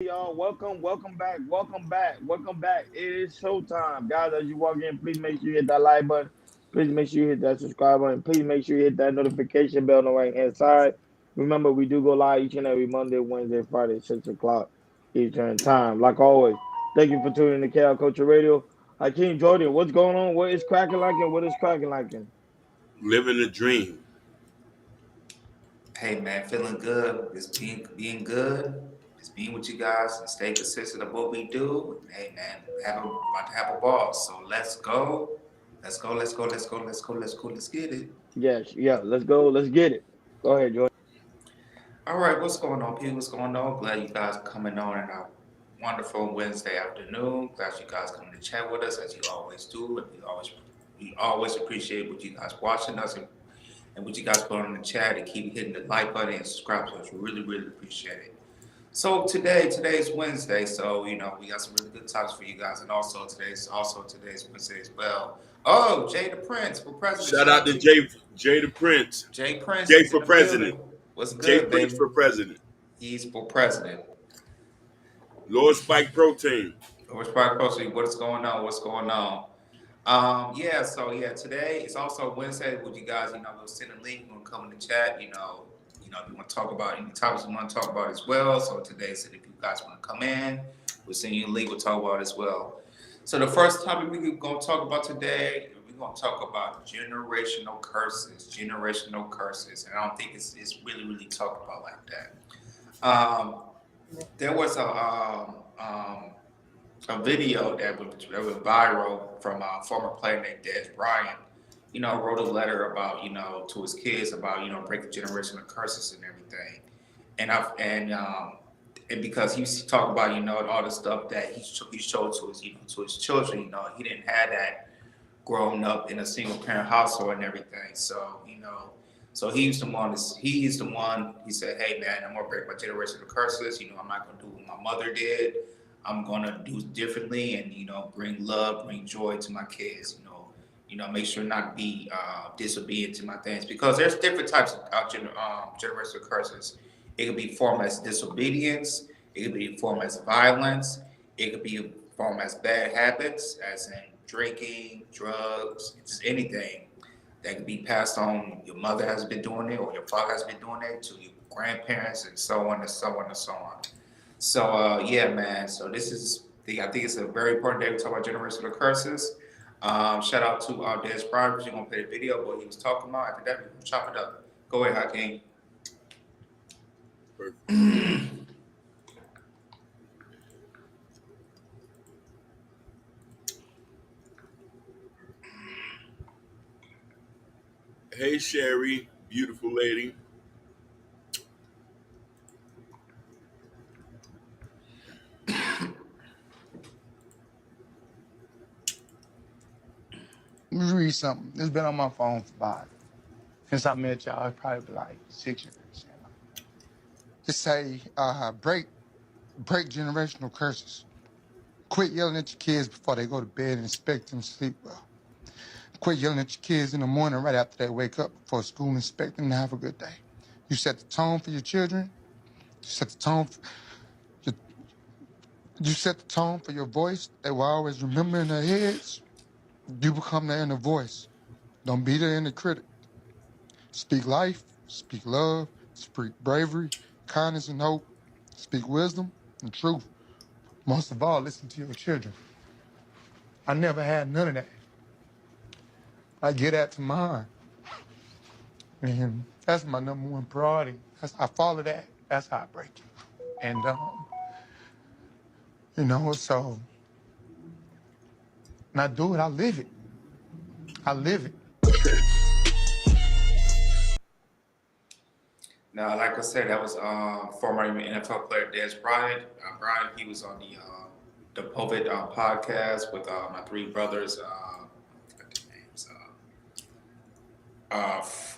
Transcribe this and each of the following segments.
Y'all, welcome back. It is showtime, guys. As you walk in, please make sure you hit that like button. Please make sure you hit that subscribe button. Please make sure you hit that notification bell on the right hand side. Remember, we do go live each and every Monday, Wednesday, Friday, 6 o'clock Eastern time. Like always, thank you for tuning in to KL Culture Radio. Hakeem Jordan, what's going on? What is cracking like? And what is cracking like? Living the dream. Hey man, feeling good. Just being good. Just being with you guys and stay consistent of what we do. Hey man, about to have a ball. So let's go. Let's go. Let's go. Let's go. Let's go. Let's go. Let's get it. Yes, yeah. Let's go. Let's get it. Go ahead, Jordan. All right, what's going on, people? What's going on? Glad you guys are coming on in our wonderful Wednesday afternoon. Glad you guys coming to chat with us as you always do, and we always appreciate what you guys watching us and what you guys put on the chat and keep hitting the like button and subscribe to us. We really, really appreciate it. So today's Wednesday, so we got some really good topics for you guys, and also today's Wednesday as well. Oh, Jay the Prince for president. Shout out to Jay the Prince. Jay Prince. Jay Is for in the president. building. What's Jay good, Prince baby? for president. He's for president. Lord Spike Protein. What's probably what is going on? What's going on? Today it's also Wednesday with you guys. We'll send a link. We'll come in the chat. If you want to talk about any topics you want to talk about as well. So today, if you guys want to come in, we'll send you a link. We'll talk about it as well. So the first topic we're going to talk about today, we're going to talk about generational curses. Generational curses, and I don't think it's really talked about like that. There was a video that went viral from a former player named Des Bryant. Wrote a letter about to his kids about breaking generational curses and everything, and because he's talking about all the stuff that he showed to his children. He didn't have that growing up in a single parent household and everything. So he's the one. He said, "Hey man, I'm gonna break my generational curses. I'm not gonna do what my mother did. I'm gonna do differently, and bring love, bring joy to my kids. Make sure not be disobedient to my things because there's different types of generational curses. It could be formed as disobedience. It could be formed as violence. It could be formed as bad habits, as in drinking, drugs, just anything that can be passed on. Your mother has been doing it, or your father has been doing it to your grandparents, and so on and so on and so on. So yeah, man. So I think it's a very important day to talk about generational curses. Shout out to Des Bryant, because you're gonna play the video what he was talking about. After that, we're gonna chop it up. Go ahead, Hakeem. Hey Sherry, beautiful lady. Let me read something. It's been on my phone for about, since I met y'all, it's probably like 6 years. It say, break generational curses. Quit yelling at your kids before they go to bed and expect them to sleep well. Quit yelling at your kids in the morning right after they wake up before school and expect them to have a good day. You set the tone for your children. You set the tone for your, you set the tone for your voice. They will always remember in their heads. You become their inner voice. Don't be their inner critic. Speak life, speak love, speak bravery, kindness and hope. Speak wisdom and truth. Most of all, listen to your children. I never had none of that. I get that to mine. And that's my number one priority. I follow that. That's how I break it. And, so when I do it, I live it. I live it. Now, like I said, that was former NFL player Des Bryant. Bryant, he was on the COVID podcast with my three brothers. I forgot their names.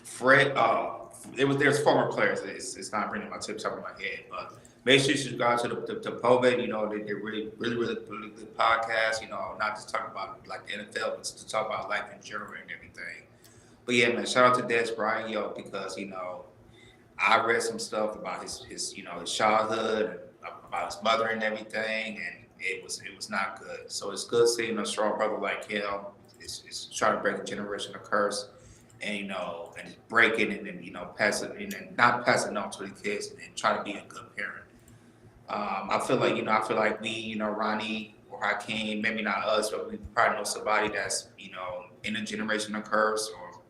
Fred. There's former players. It's not bringing my tips up in my head, but make sure you guys to the COVID. They're really good podcast. Not just talking about like the NFL, but to talk about life in general and everything. But yeah, man, shout out to Des Bryant, because I read some stuff about his childhood. And about his mother and everything, and it was not good. So it's good seeing a strong brother like him. It's trying to break a generational curse, and and just break it, and then pass it, and then not pass it on to the kids, and then try to be a good parent. I feel like we, Ronnie or Hakeem, maybe not us, but we probably know somebody that's, in a generational curse, or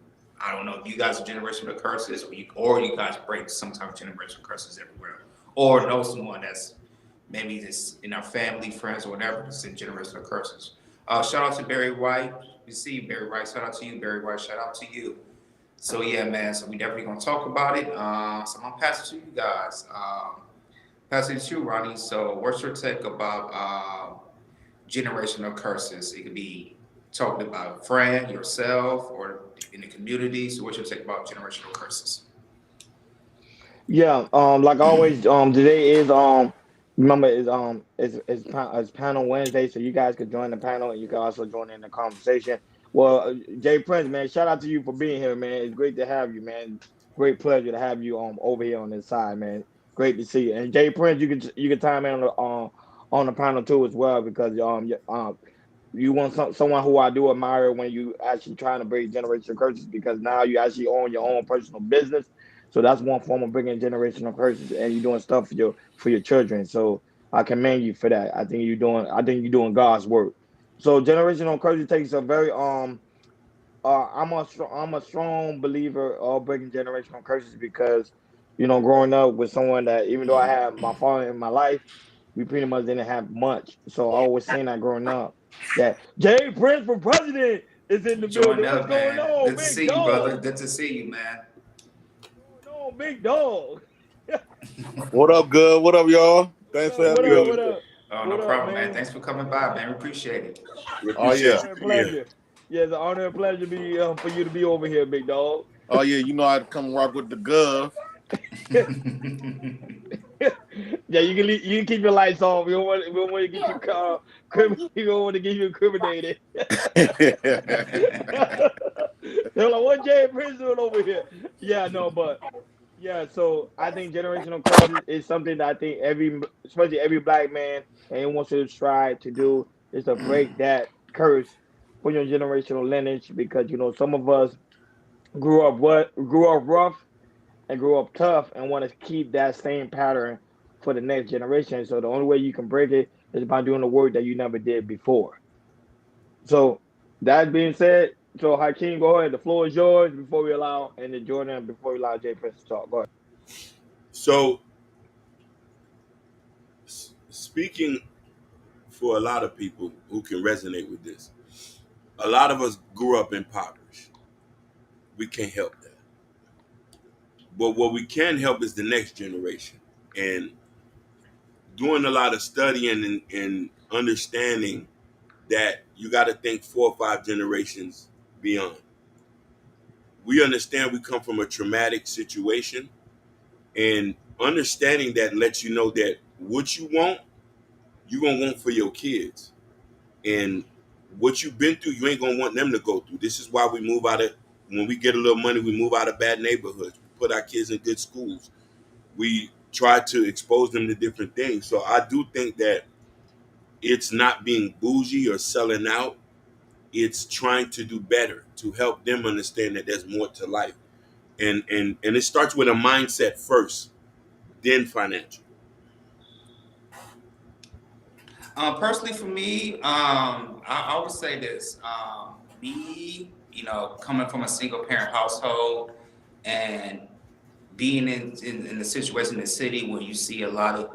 I don't know if you guys are generational curses, or you guys break some type of generational curses everywhere, or know someone that's maybe just in our family, friends, or whatever, that's in generational curses. Shout out to Barry White. We see you, Barry White. Shout out to you, Barry White. Shout out to you. So yeah, man. So we definitely gonna talk about it. So I'm gonna pass it to you guys. Passing to you, Ronnie. So, what's your take about generational curses? It could be talking about a friend, yourself, or in the community. So, what's your take about generational curses? Yeah, like always, today is remember it's panel Wednesday, so you guys could join the panel and you can also join in the conversation. Well, Jay Prince, man, shout out to you for being here, man. It's great to have you, man. Great pleasure to have you over here on this side, man. Great to see you. And Jay Prince, you can time in on the panel too as well because you want someone who I do admire when you actually trying to break generational curses because now you actually own your own personal business. So that's one form of breaking generational curses, and you're doing stuff for your children. So I commend you for that. I think you're doing God's work. So generational curses takes a very I'm a strong believer of breaking generational curses because growing up with someone that even though I had my father in my life, we pretty much didn't have much. So I was saying that growing up that Jay Prince for president is in the Join building. What's up, going man. on, Good to big see you, brother. dog? Good to see you, man. What's going on, big dog? What up, good? What up, y'all? What Thanks for up? having What me up? on. What Good. up? Oh, no What up, problem, man. man? Thanks for coming by, man. We appreciate it. We Oh It's an yeah, appreciate you honor and being here. pleasure. Yeah, it's an honor and pleasure for you to be over here, big dog. oh yeah. You know I'd come rock with the gov. Yeah, you can keep your lights off. We don't want to get you you don't want to get you incriminated. They're like, what Jay Prince doing over here? Yeah, no, but yeah, so I think generational curses is something that I think especially every black man, and wants to try to do is to break that curse for your generational lineage because some of us grew up rough and grew up tough and want to keep that same pattern for the next generation. So the only way you can break it is by doing the work that you never did before. So that being said, so Hakeem, go ahead. The floor is yours before we allow and then Jordan before we allow Jay Prince to talk. Go ahead. So, speaking for a lot of people who can resonate with this, a lot of us grew up impoverished. We can't help that. But what we can help is the next generation. And doing a lot of studying and understanding that you got to think 4 or 5 generations beyond. We understand we come from a traumatic situation, and understanding that lets you know that what you want, you're going to want for your kids. And what you've been through, you ain't going to want them to go through. This is why we move out of, when we get a little money, we move out of bad neighborhoods. We put our kids in good schools. We try to expose them to different things. So I do think that it's not being bougie or selling out. It's trying to do better to help them understand that there's more to life. And it starts with a mindset first, then financial. Personally, for me, I would say this. Me, coming from a single parent household and being in the situation in the city where you see a lot of,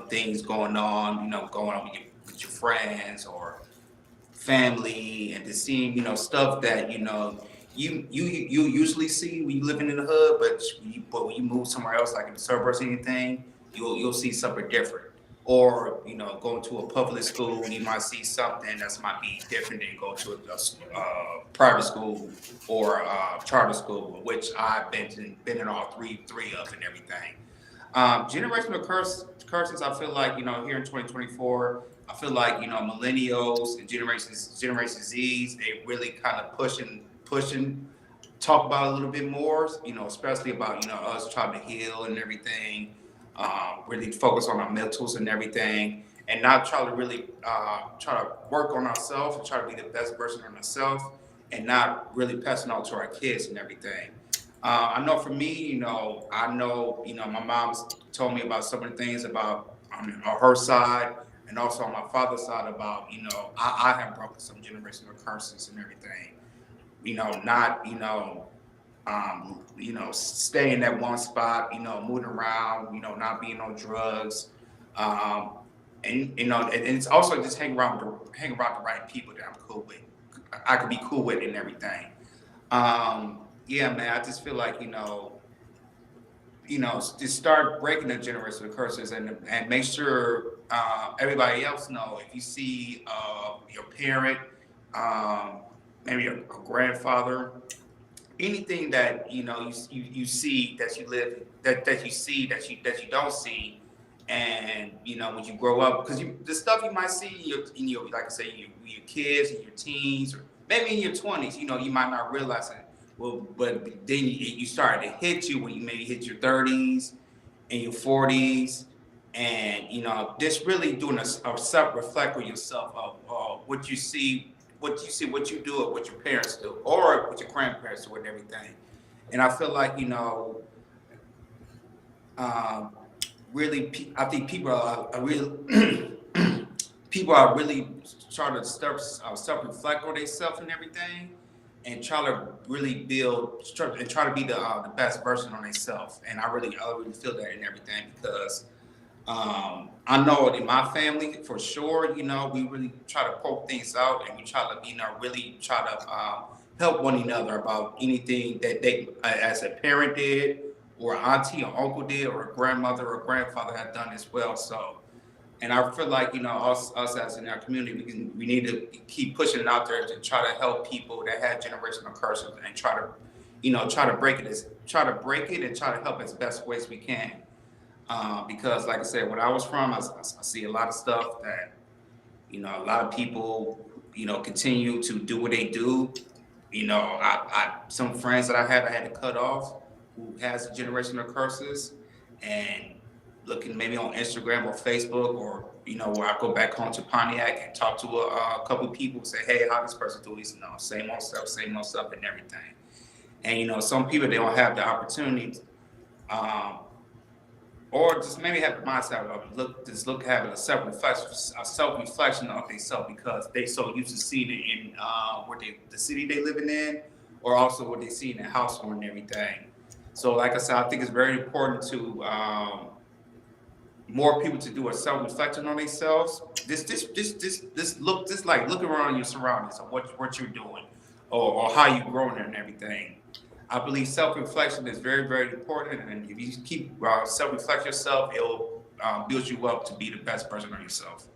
things going on with your friends or family, and just seeing, stuff that, you usually see when you living in the hood, but when you move somewhere else, like in the suburbs or anything, you'll see something different. Or going to a public school, you might see something that might be different than go to a private school or charter school, which I've been in all three of and everything. Generational curses. I feel like here in 2024, I feel like millennials and Generation Z's, they really kind of pushing, talk about it a little bit more. Especially about us trying to heal and everything. really focus on our mentals and everything, and not try to really try to work on ourselves and try to be the best version of ourselves, and not really passing on to our kids and everything. I know for me, I know, my mom's told me about some of the things about on her side, and also on my father's side about, I have broken some generational curses and everything. Not, stay in that one spot, moving around, not being on drugs. Um, and it's also just hang around the right people that I'm cool with. I could be cool with and everything. Yeah, man, I just feel like, just start breaking the generational curses, and make sure everybody else know. If you see your parent, um, maybe a grandfather, anything that you see that you live that you see that you don't see, and when you grow up, because the stuff you might see in your like I say, your kids and your teens, or maybe in your 20s, you might not realize it. Well, but then you start to hit you when you maybe hit your 30s and your 40s, and just really doing a self reflect on yourself of what you do, or what your parents do, or what your grandparents do, and everything. And I feel like um, really, I think are really people are really trying to self reflect on themselves and everything, and try to really and try to be the best version on themselves. And I really feel that in everything, because I know in my family for sure, we really try to poke things out, and we try to, really try to help one another about anything that they, as a parent did, or auntie or uncle did, or a grandmother or grandfather had done as well. So, and I feel like, us as in our community, we need to keep pushing it out there to try to help people that have generational curses, and try to break it, and try to help as best ways we can. Because, like I said, where I was from, I see a lot of stuff that, a lot of people, continue to do what they do. Some friends that I had to cut off, who has generational curses, and looking maybe on Instagram or Facebook, or, where I go back home to Pontiac and talk to a couple of people, say, hey, how this person do this? Same old stuff and everything. And, some people, they don't have the opportunity, um, or just maybe have the mindset of having a self reflection of themselves, because they so used to seeing it in the city they living in, or also what they see in the household and everything. So, like I said, I think it's very important to more people to do a self reflection on themselves. Look around your surroundings of what you're doing, or how you're growing and everything. I believe self-reflection is very, very important, and if you keep self-reflect yourself, it'll build you up to be the best version of yourself.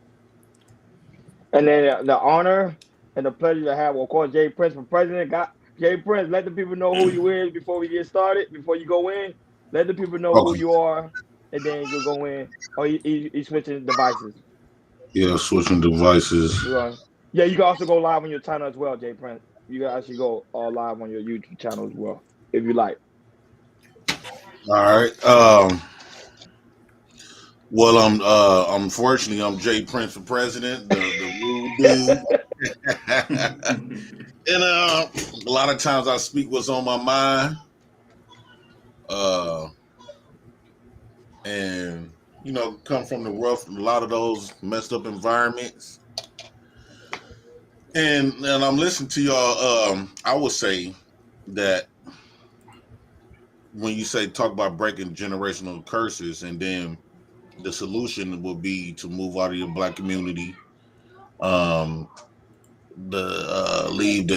And then the honor and the pleasure to have, well, of course, Jay Prince for president. Got Jay Prince. Let the people know who you is before we get started. Before you go in, let the people know who Okay. you are, and then you go in. Oh, he switching devices. Yeah, switching devices. You are. Yeah, you can also go live on your channel as well, Jay Prince. You can actually go live on your YouTube channel as well, if you like. All right. Well, unfortunately, I'm Jay Prince for president, the rude dude. And a lot of times I speak what's on my mind. Uh, and come from the rough, a lot of those messed up environments. And I'm listening to y'all. I would say that when you say talk about breaking generational curses, and then the solution will be to move out of your black community, um, the leave the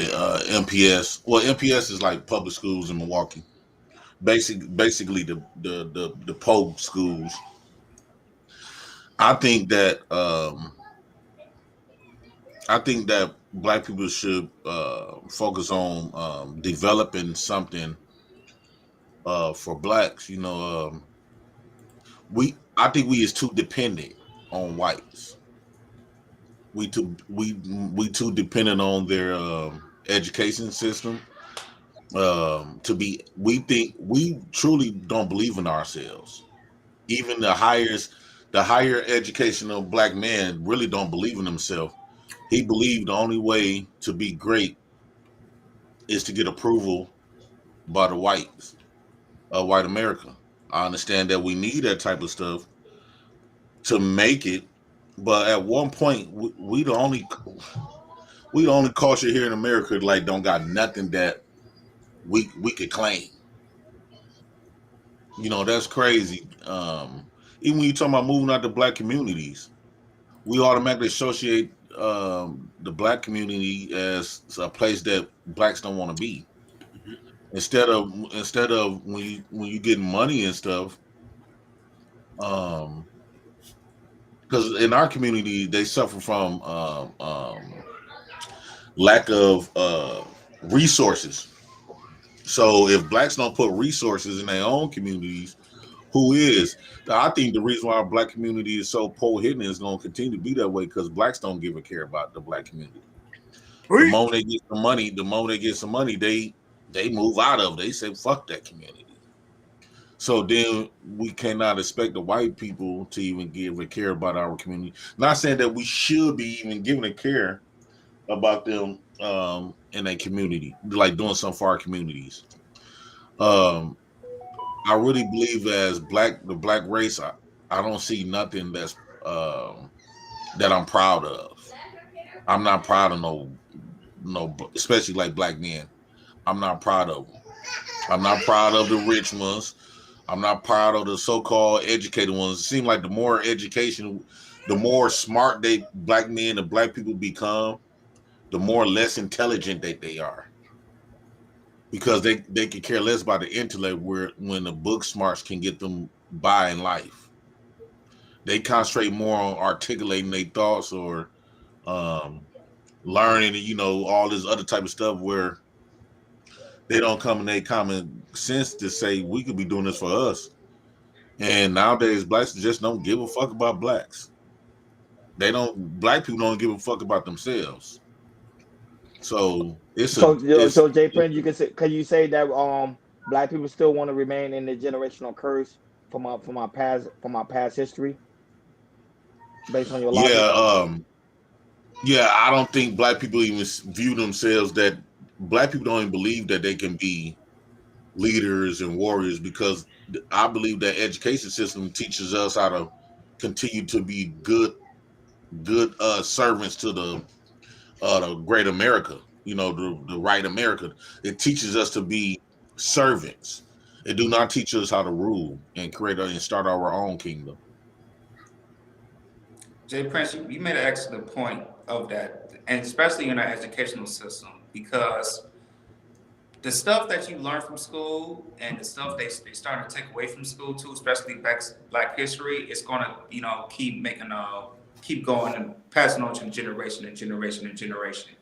MPS. Well, MPS is like public schools in Milwaukee. Basically the POE schools. I think that black people should focus on developing something for blacks. I think we is too dependent on whites. We too dependent on their education system. To be We think we truly don't believe in ourselves. Even the higher educational black man really don't believe in himself. He believed the only way to be great is to get approval by the whites, white America. I understand that we need that type of stuff to make it, but at one point, we the only culture here in America like don't got nothing that we could claim. You know, that's crazy. Even when you talk about moving out to black communities, we automatically associate the black community as a place that blacks don't want to be. Instead of when you get money and stuff, um, because in our community they suffer from lack of resources. So if blacks don't put resources in their own communities, who is? I think the reason why our black community is so poor hidden is going to continue to be that way because blacks don't give a care about the black community. The moment they get some money, they move out of. They say fuck that community. So then we cannot expect the white people to even give a care about our community. Not saying that we should be even giving a care about them in a community, like doing something for our communities. Um, I really believe as the black race, I don't see nothing that I'm proud of. I'm not proud of no, especially like black men. I'm not proud of them. I'm not proud of the rich ones. I'm not proud of the so-called educated ones. It seems like the more education, the more smart black men and black people become, the more less intelligent they are. Because they can care less about the intellect where when the book smarts can get them by in life. They concentrate more on articulating their thoughts or um, learning, all this other type of stuff where they don't come in their common sense to say we could be doing this for us. And nowadays, blacks just don't give a fuck about blacks. Black people don't give a fuck about themselves. So So Jay Prince, can you say that black people still want to remain in the generational curse from our past history based on your logic? yeah, yeah, I don't think black people even view themselves that black people don't even believe that they can be leaders and warriors because I believe that education system teaches us how to continue to be good servants to the great America, the right America. It teaches us to be servants. It do not teach us how to rule and create and start our own kingdom. Jay Prince, you made an excellent point of that, and especially in our educational system, because the stuff that you learn from school and the stuff they starting to take away from school too, especially Black history, it's gonna keep making keep going and passing on to generation and generation and generation.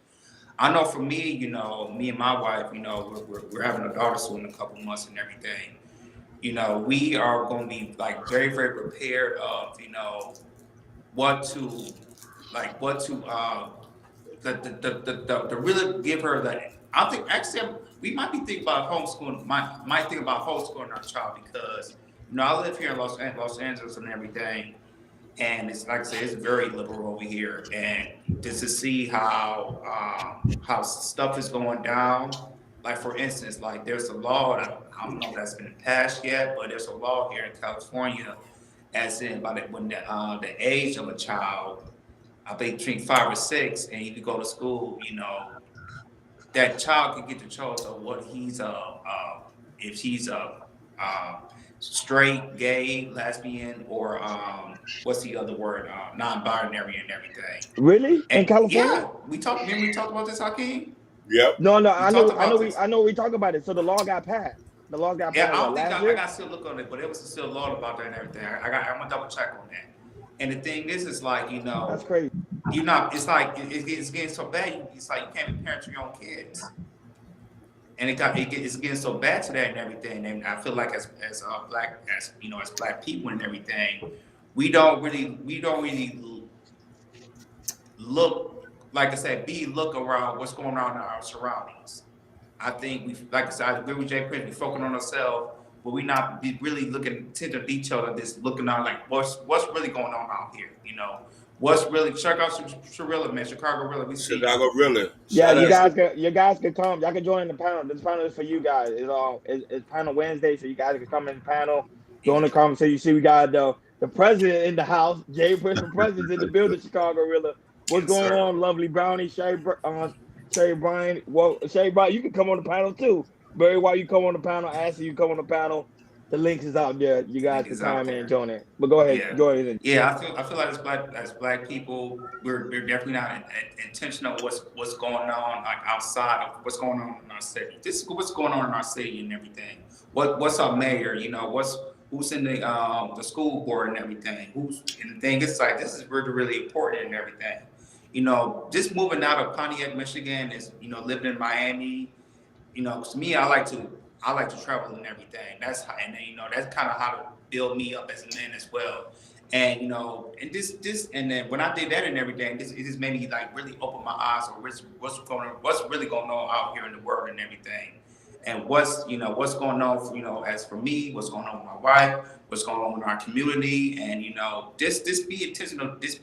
I know for me, me and my wife, we're having a daughter soon in a couple months and everything. We are going to be like very, very prepared of, what to, what to, the really give her that. I think actually we might be thinking about homeschooling, might think about homeschooling our child because, I live here in Los Angeles and everything. And it's like I said, it's very liberal over here. And just to see how stuff is going down, like for instance, like there's a law, and I don't know if that's been passed yet, but there's a law here in California, as in by when the age of a child, I think between 5 or 6, and you can go to school, that child can get the choice of what he's if he's uh, straight, gay, lesbian, or what's the other word? Non-binary and everything. Really? In And California? yeah, remember we talked about this, Hakeem? Yep. No, no, We talked about I this. know we talk about it. So the law got passed. The law got Yeah, passed I what don't think last I year? got to still look on it, but it was still a law about that and everything. I'm gonna double check on that. And the thing is like That's crazy. you're not. It's like it's getting so bad. It's like you can't be parent to your own kids. And it's getting so bad to that and everything. And I feel like as black as black people and everything, we don't really look, like I said, look around what's going on in our surroundings. I think like I said, I agree with Jay Prince. We focus on ourselves. but we not be really looking to the detail of this, looking at like what's really going on out here. What's really check out Shirilla, man, Chicago Rilla. We see you. Chicago really. Yeah, Shout out. you guys can come. Y'all can join the panel. This panel is for you guys. It's panel Wednesday, so you guys can come in the panel, join the conversation. You see, we got the president in the house, Jay Prince, the president in the building, Chicago Rilla. What's Yes, going sir. on, lovely Brownie, Shay Bryan? Well, Shay Bryan, you can come on the panel too. Barry, while you come on the panel, Ashley, you come on the panel. The link is out there. You guys Link can is out chime in and there. join it. But go ahead, Yeah, go ahead. yeah. I feel like as black people, we're definitely not intentional what's going on like outside of what's going on in our city. This is what's going on in our city and everything. What's our mayor? Who's in the school board and everything. Who's and the thing. It's like this is really really important and everything. Just moving out of Pontiac, Michigan is living in Miami. To me, I like to travel and everything. That's how, and then, that's kind of how to build me up as a man as well. And and this, and then when I did that and everything, it just made me like really open my eyes on what's really going on out here in the world and everything, and what's going on. As for me, what's going on with my wife, what's going on in our community, and this be intentional, this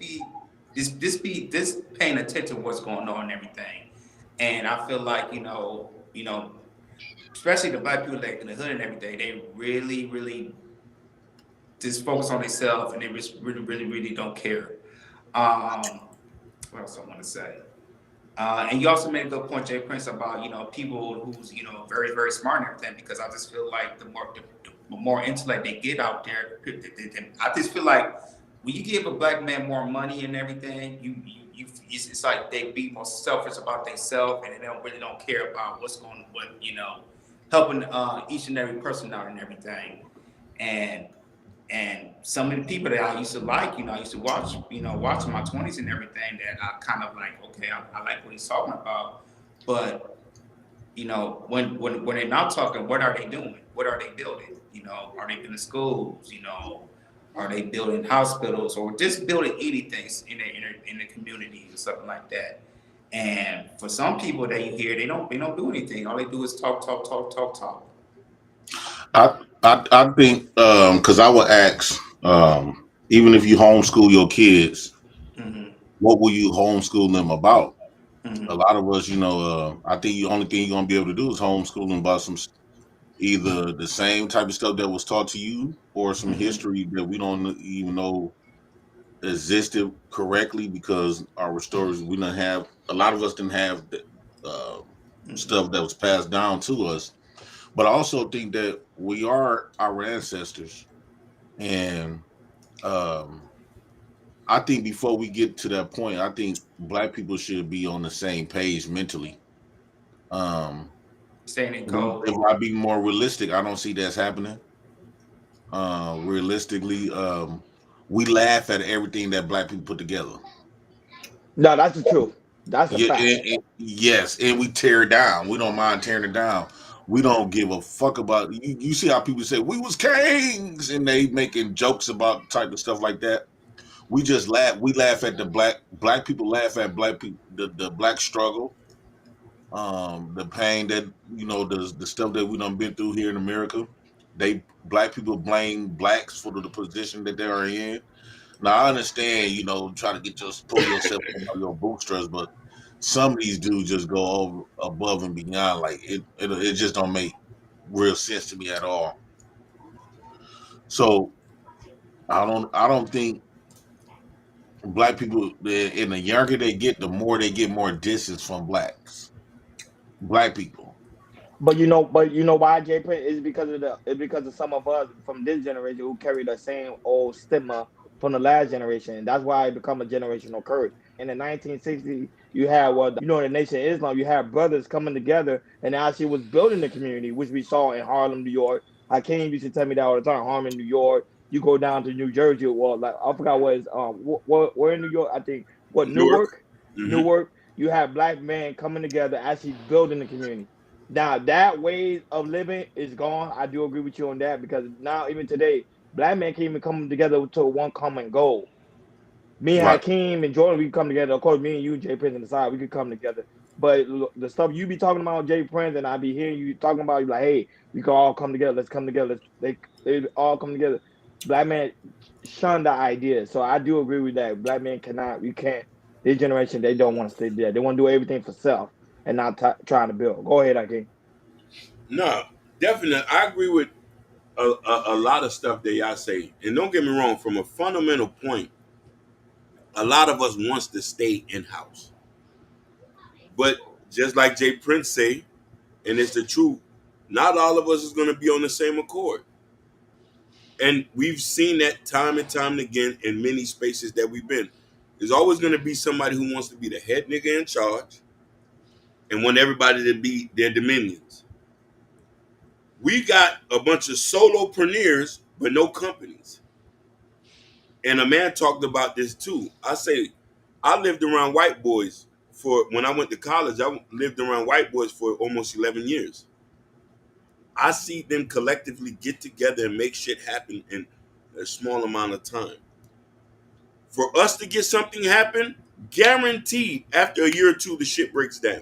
paying attention to what's going on and everything. And I feel like especially the black people that in the hood and everything, they really, really just focus on themselves and they just really, really, really don't care. Um, what else I want to say? And you also made a good point, Jay Prince, about people who's very, very smart and everything. Because I just feel like the more intellect they get out there, I just feel like when you give a black man more money and everything, it's like they be more selfish about themselves and they don't care about helping each and every person out and everything. And some of the people that I used to like, I used to watch in my 20s and everything that I kind of like, okay, I like what he's talking about. But, when they're not talking, what are they doing? What are they building? Are they building schools? Are they building hospitals or just building anything in the community or something like that? And for some people that you hear, they don't do anything. All they do is talk, talk, talk, talk, talk. I think because I would ask even if you homeschool your kids, Mm-hmm. what will you homeschool them about? A Mm-hmm. lot of us, I think the only thing you're gonna be able to do is homeschool them about either the same type of stuff that was taught to you or some Mm-hmm. history that we don't even know existed correctly because our stories we didn't have. A lot of us didn't have the uh, Mm-hmm. stuff that was passed down to us. But I also think that we are our ancestors, and um, I think before we get to that point, I think black people should be on the same page mentally. Um, Staying in code. if I be more realistic, I don't see that's happening. Realistically, we laugh at everything that black people put together. No, that's the truth. That's a Yeah, fact. yes, and we tear it down. We don't mind tearing it down. We don't give a fuck about you. You see how people say we was kings, and they making jokes about type of stuff like that. We just laugh. We laugh at the black people. Laugh at black people. The black struggle, the pain that the stuff that we done been through here in America. They black people blame blacks for the position that they are in. Now I understand, try to pull yourself up by your bootstraps, but some of these dudes just go over above and beyond. Like it just don't make real sense to me at all. So I don't think black people, and the younger they get, the more they get more distance from black people. But you know why, Jay Prince? It's because of some of us from this generation who carry the same old stigma from the last generation. That's why it become a generational curse. In the 1960s, you had the Nation of Islam. You had brothers coming together and actually was building the community, which we saw in Harlem, New York. Hakeem used to tell me that all the time. Harlem, New York. You go down to New Jersey, well, like I forgot what is where in New York. I think what Newark. Newark, Mm-hmm. Newark. You have black men coming together, actually building the community. Now that way of living is gone. I do agree with you on that because now even today, black men can't even come together to one common goal. Me and Right. Hakeem and Jordan, we can come together. Of course, me and you, Jay Prince, and the side, we could come together. But the stuff you be talking about, Jay Prince, and I be hearing you talking about, you like, hey, we can all come together. Let's come together. They all come together. Black man shun the idea. So I do agree with that. Black men cannot, we can't. This generation, they don't want to stay there. They want to do everything for self and not trying to build. Go ahead, I can. No, definitely. I agree with a lot of stuff that y'all say. And don't get me wrong, from a fundamental point, a lot of us wants to stay in house. But just like Jay Prince say, and it's the truth, not all of us is going to be on the same accord. And we've seen that time and time again in many spaces that we've been. There's always going to be somebody who wants to be the head nigga in charge and want everybody to be their dominions. We got a bunch of solopreneurs, but no companies. And a man talked about this too. I say, I lived around white boys when I went to college. I lived around white boys for almost 11 years. I see them collectively get together and make shit happen in a small amount of time. For us to get something happen, guaranteed after a year or two, the shit breaks down.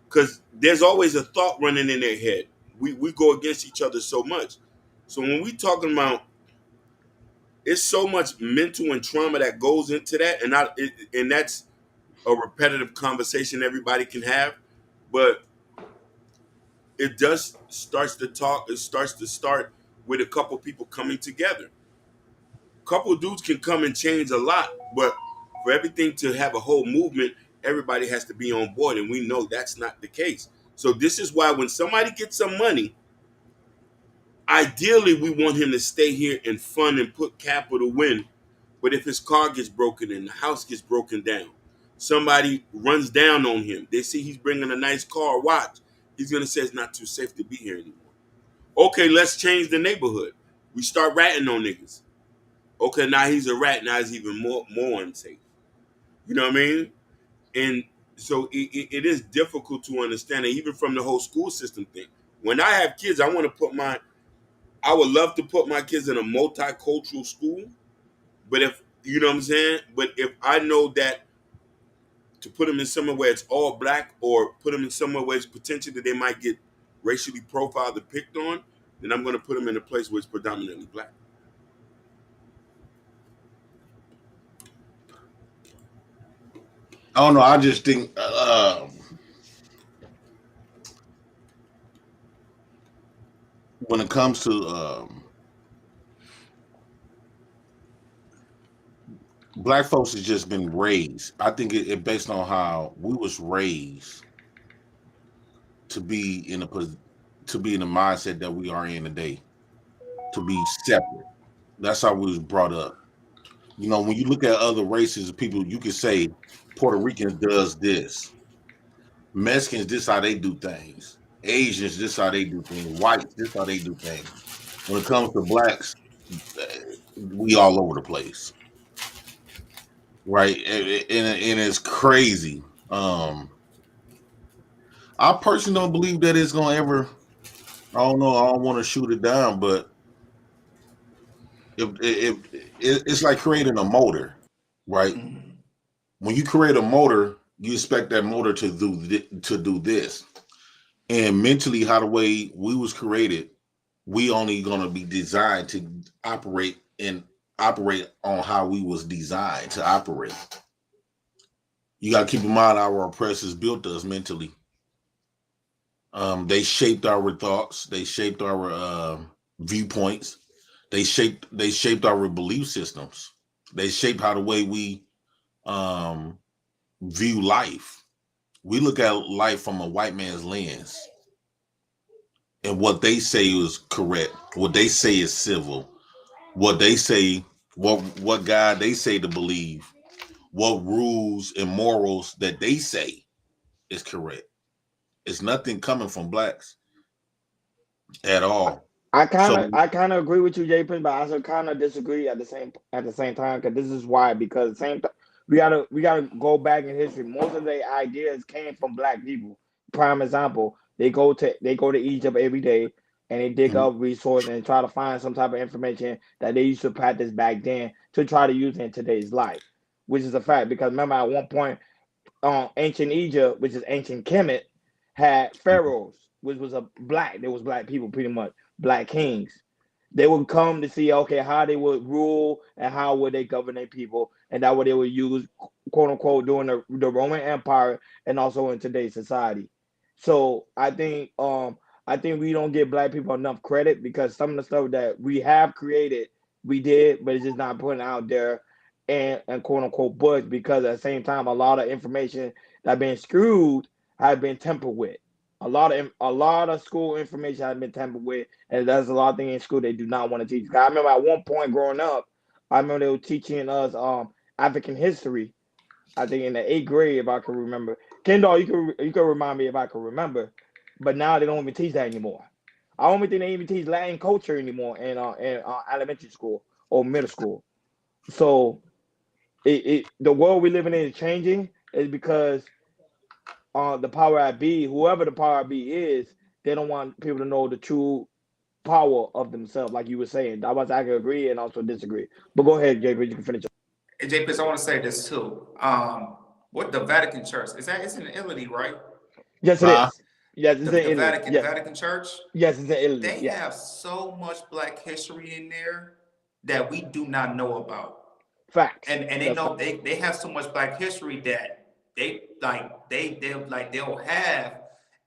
Because there's always a thought running in their head. We go against each other so much. So when we talking about, it's so much mental and trauma that goes into that, and that's a repetitive conversation everybody can have, but it does starts to talk. It starts to start with a couple people coming together. A couple dudes can come and change a lot, but for everything to have a whole movement, everybody has to be on board, and we know that's not the case. So this is why when somebody gets some money, ideally we want him to stay here and fund and put capital in. But if his car gets broken and the house gets broken down, somebody runs down on him. They see he's bringing a nice car, watch. He's going to say it's not too safe to be here anymore. Okay, let's change the neighborhood. We start ratting on niggas. Okay, now he's a rat. Now he's even more unsafe. You know what I mean? And so it is difficult to understand, and even from the whole school system thing. When I have kids, I would love to put my kids in a multicultural school. But if, you know what I'm saying? But if I know that to put them in somewhere where it's all black, or put them in somewhere where it's potential that they might get racially profiled or picked on, then I'm going to put them in a place where it's predominantly black. I don't know. I just think when it comes to black folks, has just been raised. I think it based on how we was raised to be in the mindset that we are in today, to be separate. That's how we was brought up. You know, when you look at other races of people, you can say Puerto Ricans does this, Mexicans this how they do things, Asians this how they do things, whites this how they do things. When it comes to blacks, we all over the place, right? And it's crazy. I personally don't believe that it's gonna ever. I don't know. I don't want to shoot it down, but if it's like creating a motor, right? Mm-hmm. When you create a motor, you expect that motor to do this. And mentally, how the way we was created, we only gonna be designed to operate on how we was designed to operate. You gotta keep in mind our oppressors built us mentally. They shaped our thoughts. They shaped our viewpoints. They shaped our belief systems. They shaped how the way we view life. We look at life from a white man's lens, and what they say is correct, what they say is civil, what they say, what God they say to believe, what rules and morals that they say is correct. It's nothing coming from blacks at all. So I kind of agree with you, Jay Prince, but I also kind of disagree at the same time, because this is why, because we gotta go back in history. Most of the ideas came from black people. Prime example, they go to Egypt every day and they dig mhm. up resources and try to find some type of information that they used to practice back then to try to use in today's life, which is a fact. Because remember, at one point, ancient Egypt, which is ancient Kemet, had pharaohs, which was a black. There was black people, pretty much black kings. They would come to see, okay, how they would rule and how would they govern their people, and that what they would use, quote unquote, during the Roman Empire and also in today's society. So I think we don't give black people enough credit because some of the stuff that we have created, we did, but it's just not putting out there and quote unquote books because at the same time a lot of information that been screwed has been tampered with. A lot of school information has been tampered with, and there's a lot of things in school they do not want to teach. I remember at one point growing up, I remember they were teaching us African history. I think in the eighth grade, if I can remember. Kendall, you can remind me if I can remember, but now they don't even teach that anymore. I don't even think they even teach Latin culture anymore in elementary school or middle school. So the world we living in is changing is because the power at B, whoever the power at B is, they don't want people to know the true power of themselves, like you were saying. I was I can agree and also disagree. But go ahead, Jay, you can finish. And JP, I want to say this too. What the Vatican Church is that? It's in Italy, right? Yes, it Huh? is. Yes, it's The, in the Italy. Vatican, the Yes, Vatican Church. yes, it's in Italy. They Yes, have so much Black history in there that we do not know about. facts. And they That's know they have so much Black history that they'll have,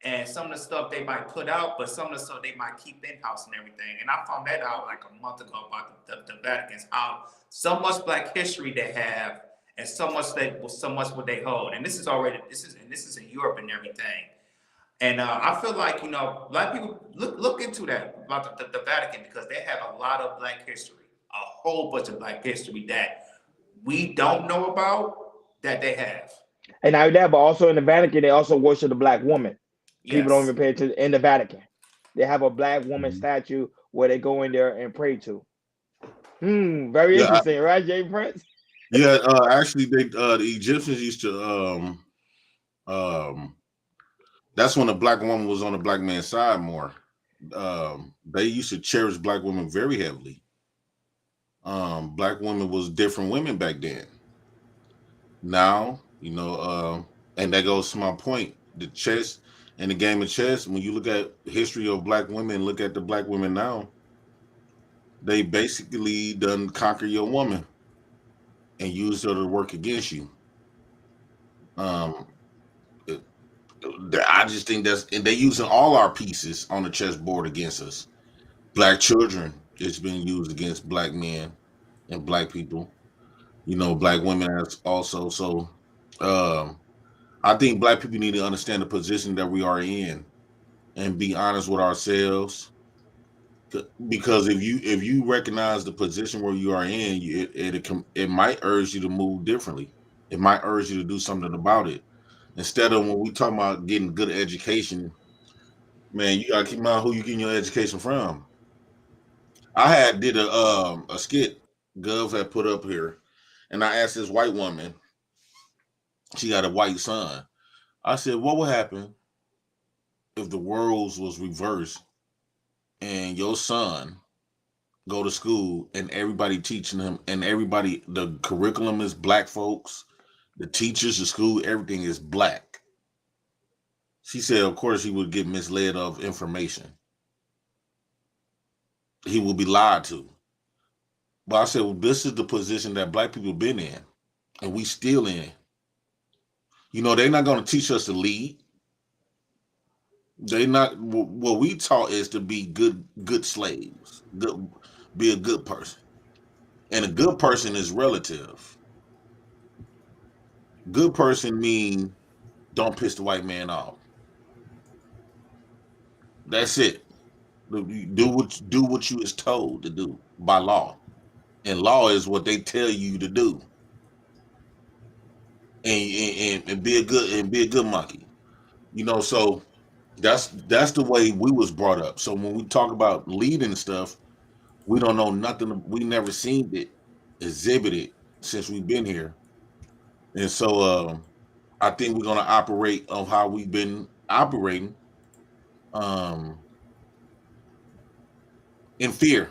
and some of the stuff they might put out, but some of the stuff they might keep in house and everything. And I found that out like a month ago about the Vatican's how so much Black history they have, and so much what they hold. And this is in Europe and everything. And I feel like Black people look into that about the Vatican because they have a lot of Black history, a whole bunch of Black history that we don't know about that they have. and not that, but also in the Vatican, they also worship the black woman. People don't Yes. even pay attention in the Vatican. They have a black woman Mhm. statue where they go in there and pray to. Very Yeah, interesting, right, Jay Prince? yeah. Actually, the Egyptians used to um that's when a black woman was on the black man's side more. They used to cherish black women very heavily. Black women was different women back then. Now, and that goes to my point. The chess and the game of chess, when you look at the history of black women, look at the black women now, they basically done conquer your woman and use her to work against you. Um, it- I just think that's and they using all our pieces on the chessboard against us. Black children is being used against black men and black people. Black women as also. So um, I think black people need to understand the position that we are in and be honest with ourselves. Because if you recognize the position where you are in, it might urge you to move differently. It might urge you to do something about it. Instead of when we talk about getting good education, man, you gotta keep in mind who you getting your education from. I had did a skit Gov had put up here, and I asked this white woman, she got a white son. I said, what would happen if the worlds was reversed and your son go to school and everybody teaching him and everybody the curriculum is black folks, the teachers, the school, everything is black. She said, of course, he would get misled of information. He will be lied to. But I said, well, this is the position that black people been in, and we still in. They're not going to teach us to lead. They not. What we taught is to be good slaves. Be a good person, and a good person is relative. Good person mean don't piss the white man off. That's it. Do what you is told to do by law, and law is what they tell you to do, and be a good monkey. So that's the way we was brought up. So when we talk about leading stuff, we don't know nothing. We never seen it exhibited since we've been here, and so I think we're gonna operate on how we've been operating um, in fear.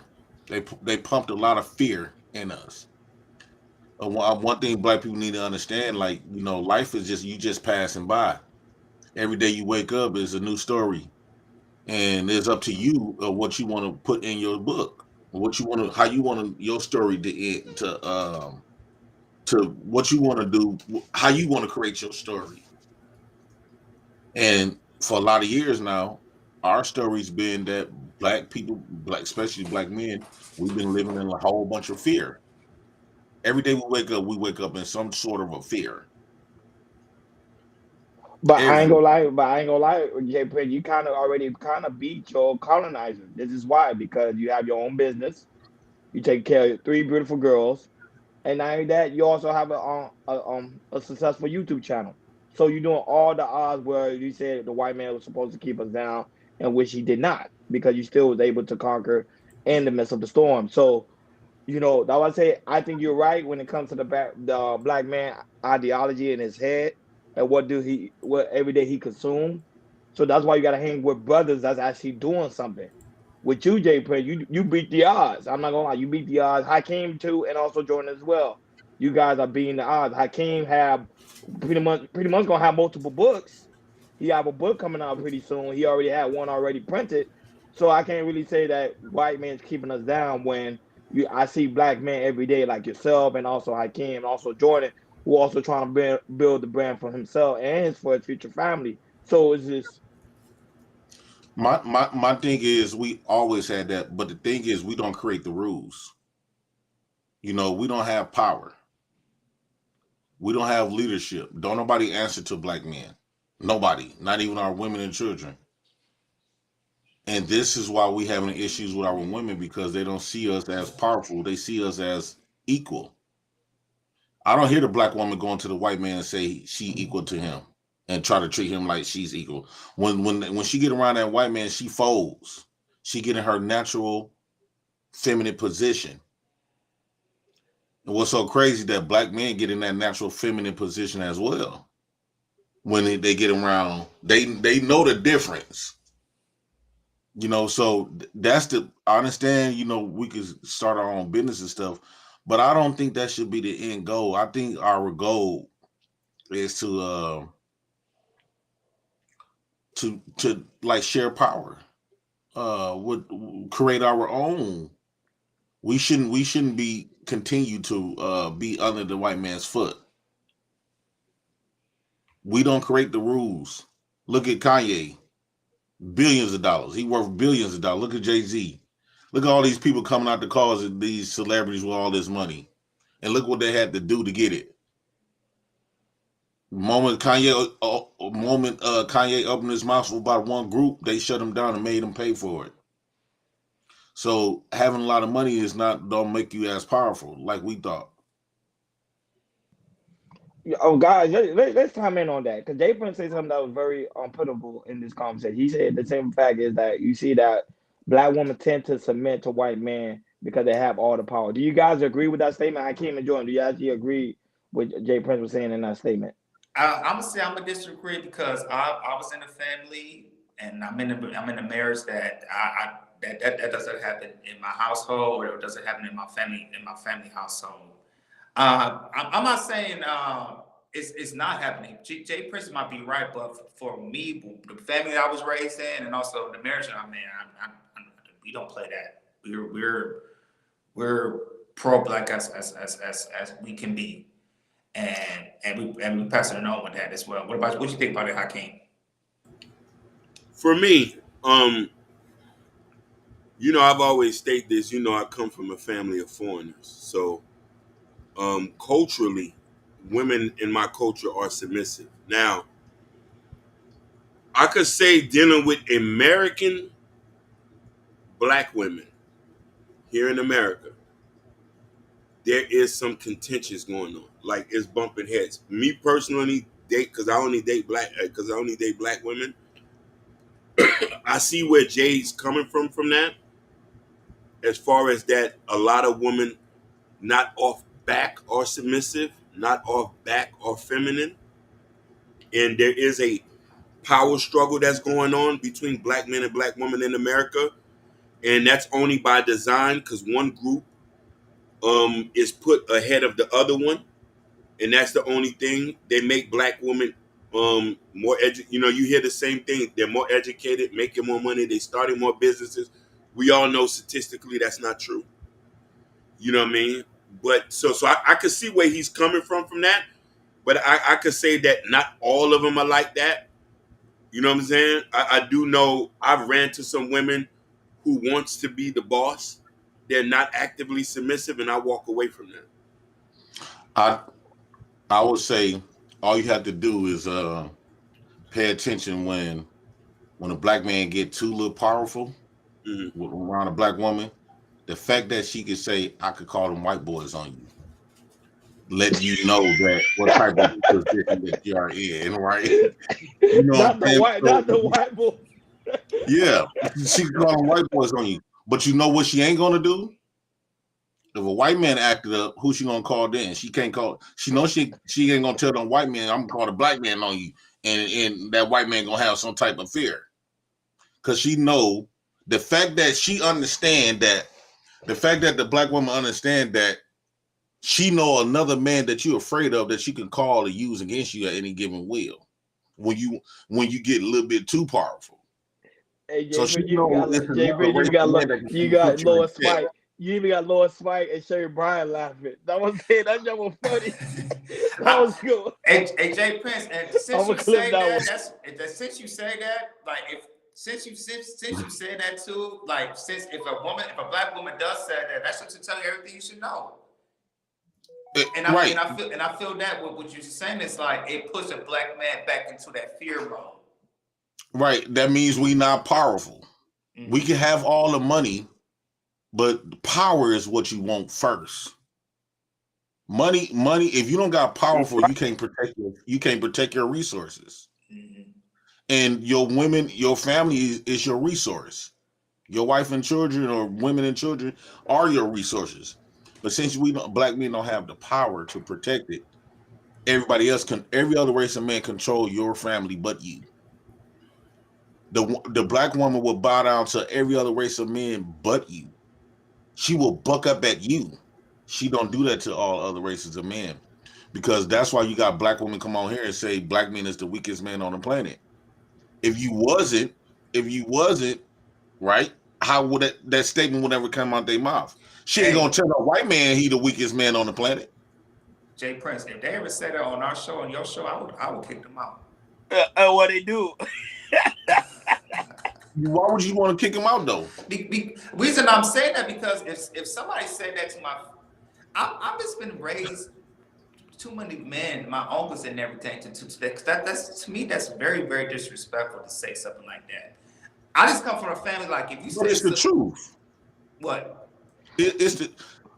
They pumped a lot of fear in us one thing black people need to understand, like, life is just you just passing by. Every day you wake up is a new story, and it's up to you what you want to put in your book, what you want to, how you want your story to what you want to do, how you want to create your story. And for a lot of years now, our story's been that black people, especially black men, we've been living in a whole bunch of fear. Every day we wake up in some sort of a fear. Every But I ain't gonna lie, Jay Prince, you kind of already kind of beat your colonizer. This is why, because you have your own business, you take care of three beautiful girls, and not only that, you also have a successful YouTube channel. So you're doing all the odds where you said the white man was supposed to keep us down, and which he did not, because you still was able to conquer in the midst of the storm. So that I say I think you're right when it comes to the black man ideology in his head and what every day he consumed. So that's why you gotta hang with brothers that's actually doing something. With you, Jay Prince, you beat the odds. I'm not gonna lie, you beat the odds. Hakeem too, and also Jordan as well. You guys are beating the odds. Hakeem have pretty much gonna have multiple books. He have a book coming out pretty soon. He already had one already printed. So I can't really say that white man's keeping us down when I see black men every day like yourself and also Hakeem and also Jordan who also trying to build the brand for himself and for his future family. So it's just my thing is we always had that, but the thing is we don't create the rules. We don't have power. We don't have leadership. Don't nobody answer to black men. Nobody, not even our women and children. And this is why we having issues with our women, because they don't see us as powerful. They see us as equal. I don't hear the black woman going to the white man and say she equal to him and try to treat him like she's equal. When she get around that white man, she folds. She get in her natural feminine position. And what's so crazy that black men get in that natural feminine position as well. When they get around, they know the difference. So I understand, we could start our own business and stuff, but I don't think that should be the end goal. I think our goal is to like share power, would create our own. We shouldn't be continue to be under the white man's foot. We don't create the rules. Look at Kanye, billions of dollars. He worth billions of dollars. Look at Jay-Z. Look at all these people coming out the cars and these celebrities with all this money. And look what they had to do to get it. Kanye opened his mouth about one group, they shut him down and made him pay for it. So having a lot of money don't make you as powerful like we thought. oh guys, let's time in on that because Jay Prince said something that was very unputable in this conversation. He said the same fact is that you see that black women tend to submit to white men because they have all the power. Do you guys agree with that statement? I came and joined. Do you actually agree with Jay Prince was saying in that statement? I'm gonna say I'm gonna disagree because I was in a family and I'm in a marriage that that doesn't happen in my household or it doesn't happen in my family household. I'm not saying it's not happening. Jay Prince might be right, but for me, the family I was raised in, and also the marriage I'm in, we don't play that. We're pro black as we can be, and we pass it on with that as well. What you think about it, Hakeem? For me, I've always stated this. I come from a family of foreigners, so culturally, women in my culture are submissive. Now, I could say dealing with American black women here in America, there is some contentions going on. Like it's bumping heads. Me personally, because I only date black women. I see where Jay's coming from that. As far as that, a lot of women not off back are submissive, not off back are feminine, and there is a power struggle that's going on between black men and black women in America, and that's only by design because one group is put ahead of the other one, and that's the only thing. They make black women more you know, you hear the same thing. They're more educated, making more money, they starting more businesses. We all know statistically that's not true. You know what I mean? But so I could see where he's coming from that, but I could say that not all of them are like that. You know what I'm saying? I do know I've ran to some women who wants to be the boss. They're not actively submissive, and I walk away from that. I would say all you have to do is pay attention when a black man get too little powerful around a black woman. The fact that she could say, "I could call them white boys on you," let you know that what type of position that you are in, right? You know not the white boy. Yeah, she can call them white boys on you. But you know what she ain't gonna do? If a white man acted up, who she gonna call then? She can't call. She knows she ain't gonna tell them white man, "I'm gonna call the black man on you," and that white man gonna have some type of fear, because she know the fact that she understand that the fact that the black woman understand that she know another man that you're afraid of that she can call or use against you at any given will when you get a little bit too powerful. Hey, So she know you got Lois Spike. You even got Lois Spike and Sherry Bryan laughing. That was it. That just was funny. That was good. Hey, Jay Prince, and since you say that, since you say that, like since you said that too, like since if a black woman does say that, that's what to tell you everything you should know. And I feel that what you're saying is like it puts a black man back into that fear mode. Right. That means we not powerful. Mm-hmm. We can have all the money, but power is what you want first. Money. If you don't got powerful, you can't protect your resources. Mm-hmm. And your women, your family is your resource. Your wife and children, or women and children, are your resources. But since black men don't have the power to protect it, every other race of men control your family but you. The black woman will bow down to every other race of men but you. She will buck up at you. She don't do that to all other races of men, because that's why you got black women come on here and say black men is the weakest man on the planet. If you wasn't, right, how would that statement would never come out their mouth? She ain't gonna tell a white man he the weakest man on the planet. Jay Prince, if they ever said that on our show, on your show, I would kick them out. What they do? Why would you want to kick them out though? Reason I'm saying that because if somebody said that to I've just been raised too many men, my uncles and everything that's to me that's very, very disrespectful to say something like that. I just come from a family like if you say it's the truth. What? It's the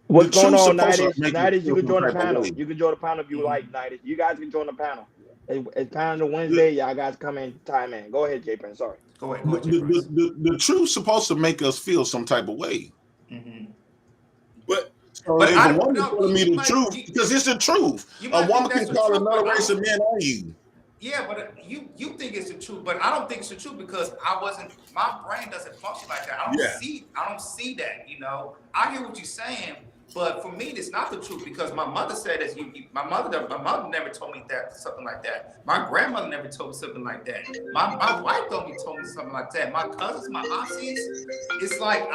What's going on, 90s? You can join the panel. You can join the panel if you like, 90s. You guys can join the panel. It's panel Wednesday. Y'all guys come in, time in. Go ahead, J Prince. Sorry. Go ahead, the truth's supposed to make us feel some type of way. Mm-hmm. But if a woman telling me the truth, because it's the truth. A woman can call another race of men on you. Yeah, but you think it's the truth, but I don't think it's the truth because my brain doesn't function like that. I don't see that, you know. I hear what you're saying, but for me, it's not the truth because my mother said this. My mother never told me something like that. My grandmother never told me something like that. My wife told me something like that. My cousins, my aunties, it's like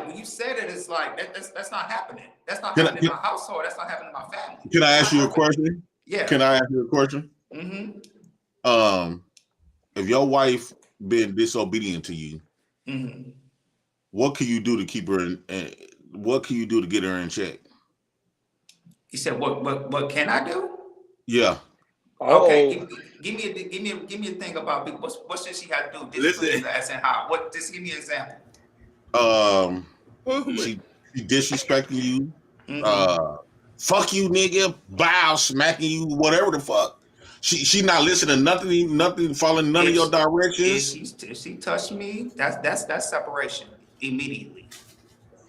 when you said it, it's like that's not happening. That's not happening in my household. That's not happening in my family. Can I ask you a question? Yeah. Can I ask you a question? Mm-hmm. If your wife been disobedient to you, mm-hmm. what can you do to keep her in? What can you do to get her in check? You said what can I do? Yeah. Okay. Give me a thing about what should she have to do? Listen. As in how? What? Just give me an example. She disrespecting you. Mm-hmm. Fuck you, nigga. Bow, smacking you, whatever the fuck. She not listening to nothing, following none of your directions. If she touched me, that's separation immediately.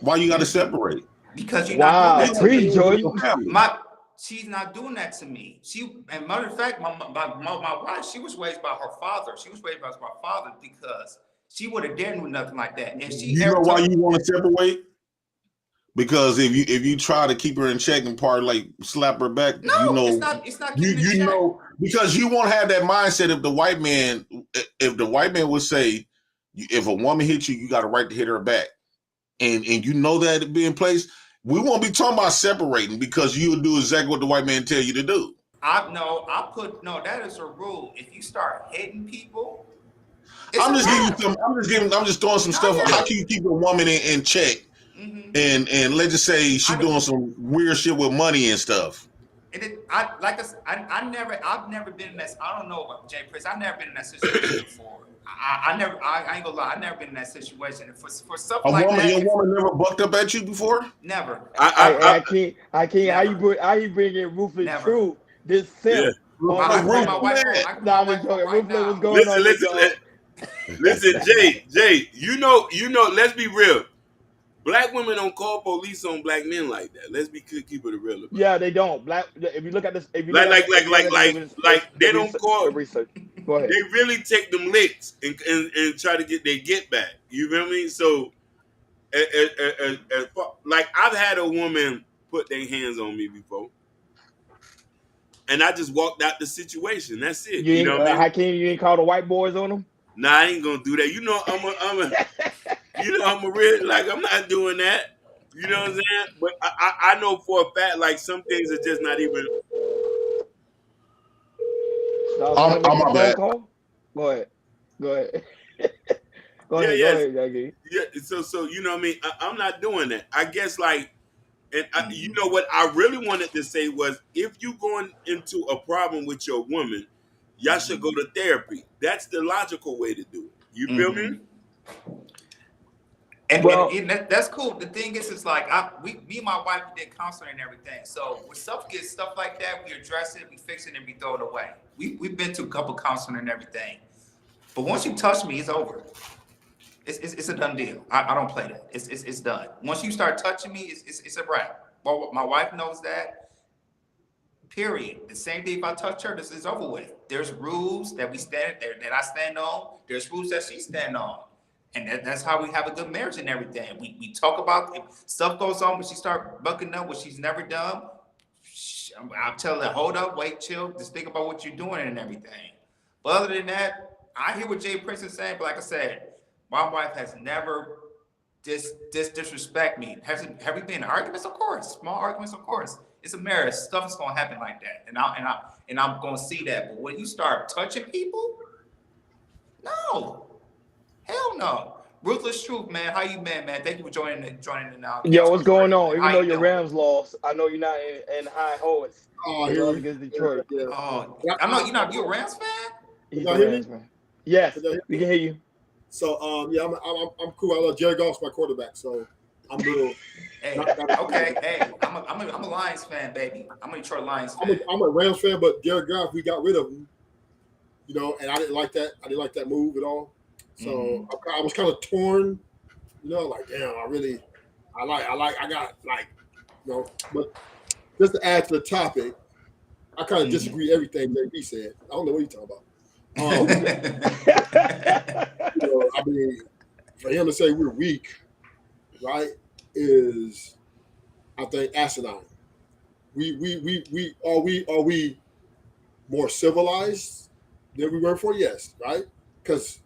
Why you got to separate? Because you're not doing that to me. Jordan. She's not doing that to me. And matter of fact, my wife, she was raised by her father. She was raised by her father because she would have dared do nothing like that. And you know why you want to separate? Because if you try to keep her in check and part like slap her back, No, you know, it's not keeping in check. know, because you won't have that mindset if the white man would say, if a woman hits you, you got a right to hit her back, and you know that it be in place, we won't be talking about separating because you'll do exactly what the white man tell you to do. That is a rule. If you start hitting people, I'm just throwing some stuff. How can you keep a woman in check? Mm-hmm. And let's just say she's doing some weird shit with money and stuff. I've never been in that. I don't know about Jay Prince. I've never been in that situation before. I ain't gonna lie. I've never been in that situation. For stuff like that. Your woman never bucked up at you before? Never. I can't. How you bring in Ruthless Truth? This simp. My wife. Ruthless, what's going on? Listen, Jay. You know. Let's be real. Black women don't call police on black men like that. Let's keep it real. Yeah, they don't. If you look at this, if you like they don't call. Research. Go ahead. They really take them licks and try to get their get back. You feel me? So, like I've had a woman put their hands on me before, and I just walked out the situation. That's it. You know what I mean? Hakeem, you ain't called the white boys on them? Nah, I ain't gonna do that. You know, I'm a real, like, I'm not doing that. You know what I'm saying? But I know for a fact, like, some things are just not even. I'm my bad. Go ahead. Go ahead, Jackie. Yeah. So you know what I mean? I'm not doing that. I guess, like, and you know what I really wanted to say was, if you going into a problem with your woman, y'all should go to therapy. That's the logical way to do it. You feel me? And that's cool. The thing is, it's like me and my wife did counseling and everything. So when stuff like that, we address it, we fix it, and we throw it away. We've been to a couple counseling and everything. But once you touch me, it's over. It's a done deal. I don't play that. It's done. Once you start touching me, it's a wrap. Well, my wife knows that. Period. The same day if I touch her, this is over with. There's rules that that I stand on. There's rules that she stand on. And that's how we have a good marriage and everything. We talk about if stuff goes on when she start bucking up what she's never done. I'll tell her, hold up, wait, chill, just think about what you're doing and everything. But other than that, I hear what Jay Prince is saying, but like I said, my wife has never disrespect me. Have we been in arguments? Of course. Small arguments, of course. It's a marriage. Stuff is gonna happen like that. And I'm gonna see that. But when you start touching people, no. Hell no. Ruthless Truth, man. How you been, man? Thank you for joining in now. Yo, what's going on? Even though your Rams lost, I know you're not in high hopes. Oh, against Detroit. Yeah. Oh, I know you're a Rams fan? He's a Rams fan. Yes, we can hear you. So, I'm cool. I love Jerry Goff's my quarterback, so I'm little. Hey, okay. Hey, I'm a Lions fan, baby. I'm a Detroit Lions fan. I'm a Rams fan, but Jerry Goff, we got rid of him. You know, and I didn't like that. I didn't like that move at all. So I was kind of torn, you know, like, damn, but just to add to the topic, I kind of disagree everything JB said. I don't know what you're talking about. You know, I mean, for him to say we're weak, right, is, I think, asinine. Are we more civilized than we were before? Yes, right? Because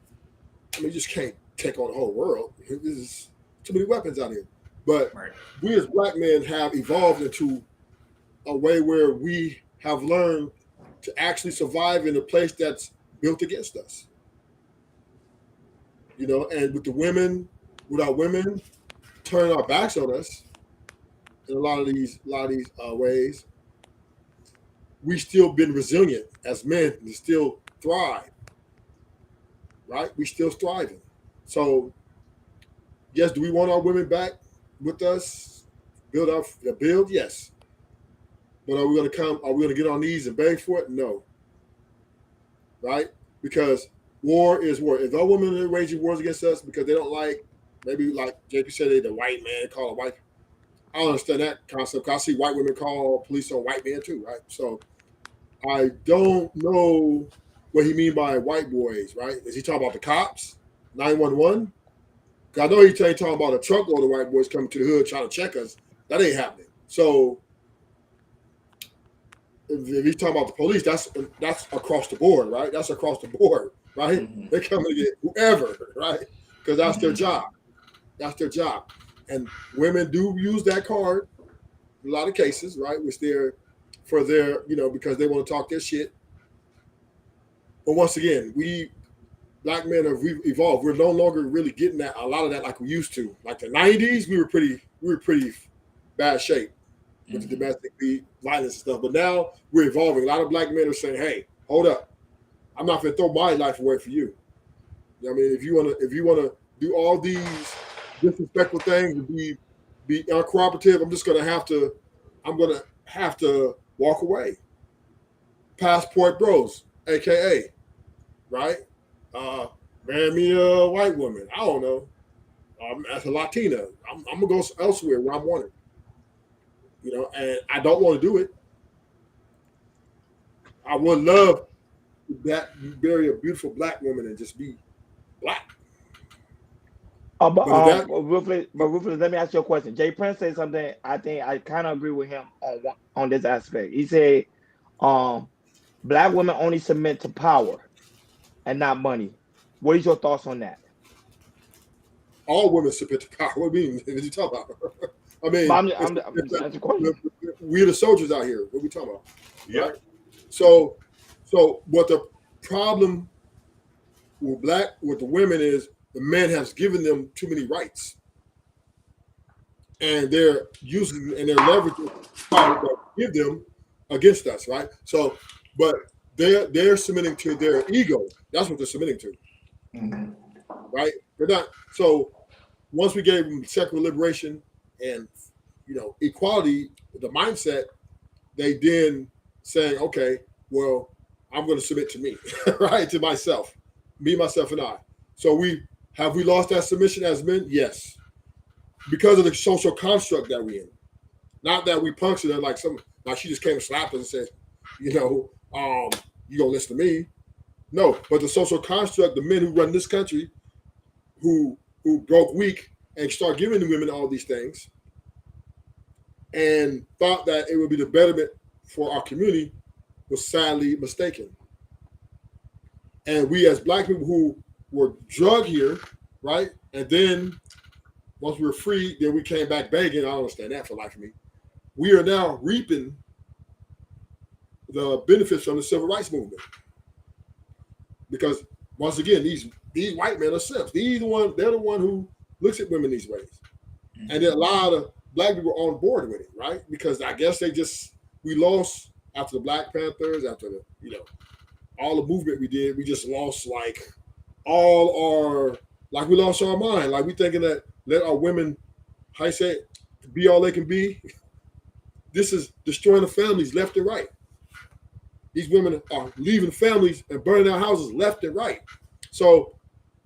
I mean, you just can't take on the whole world. There's too many weapons out here. But we as black men have evolved into a way where we have learned to actually survive in a place that's built against us. You know, and with our women turning our backs on us in a lot of these ways, we still been resilient as men and still thrive. Right? We still thriving. So, yes, do we want our women back with us? Build? Yes. But are we going to get on knees and beg for it? No. Right? Because war is war. If our women are waging wars against us because they don't like, maybe like JP said, they the white man call a white. I don't understand that concept. Because I see white women call police on white men too, right? So I don't know what he mean by white boys, right? Is he talking about the cops, 911? Because I know he ain't talking about a truckload of white boys coming to the hood trying to check us That ain't happening. So if he's talking about the police, that's across the board, right? That's across the board, right? Mm-hmm. They're coming to get whoever, right? Because that's their Mm-hmm. job. That's their job. And women do use that card in a lot of cases, right? Which they're for their, because they want to talk their shit. But once again, we black men have evolved. We're no longer really getting that a lot of that like we used to. Like the 90s, we were pretty bad shape with the domestic violence and stuff. But now we're evolving. A lot of black men are saying, "Hey, hold up, I'm not gonna throw my life away for you." You know what I mean, if you wanna do all these disrespectful things and be uncooperative, I'm gonna have to walk away. Passport bros, aka, right? Marry me a white woman. I don't know. As a Latina, I'm gonna go elsewhere where I'm wanted. And I don't want to do it. I would love that you marry a beautiful black woman and just be black. But But if that Rufus, let me ask you a question. Jay Prince said something. I think I kind of agree with him on this aspect. He said, black women only submit to power and not money. What is your thoughts on that? all women submit to power. What do you mean? What are you talking about? I But mean, I'm that's a question. we're the soldiers out here. What are we talking about? Yeah. Right? So what the problem with the women is the men has given them too many rights, and they're using and they're leveraging power that we give them against us, right? So, but they're submitting to their ego. That's what they're submitting to, Mm-hmm. right? They're not. So once we gave them sexual liberation and equality, the mindset, they then saying, okay, well, I'm going to submit to me, right, to myself, me, myself, and I. So we lost that submission as men? Yes, because of the social construct that we're in. Not that we punctured her like she just came and slapped us and said, you gonna listen to me. No, but the social construct, the men who run this country, who broke weak and start giving the women all these things, and thought that it would be the betterment for our community, was sadly mistaken. And we as black people who were drugged here, right? And then once we were free, then we came back begging. I don't understand that for life of me. We are now reaping the benefits from the civil rights movement. Because once again, these white men are simps. They're the one who looks at women these ways. And then a lot of black people are on board with it, right? Because I guess we lost after the Black Panthers, after all the movement we did, we just lost we lost our mind. Like we thinking that let our women, how you say, be all they can be. This is destroying the families left and right. These women are leaving families and burning our houses left and right. So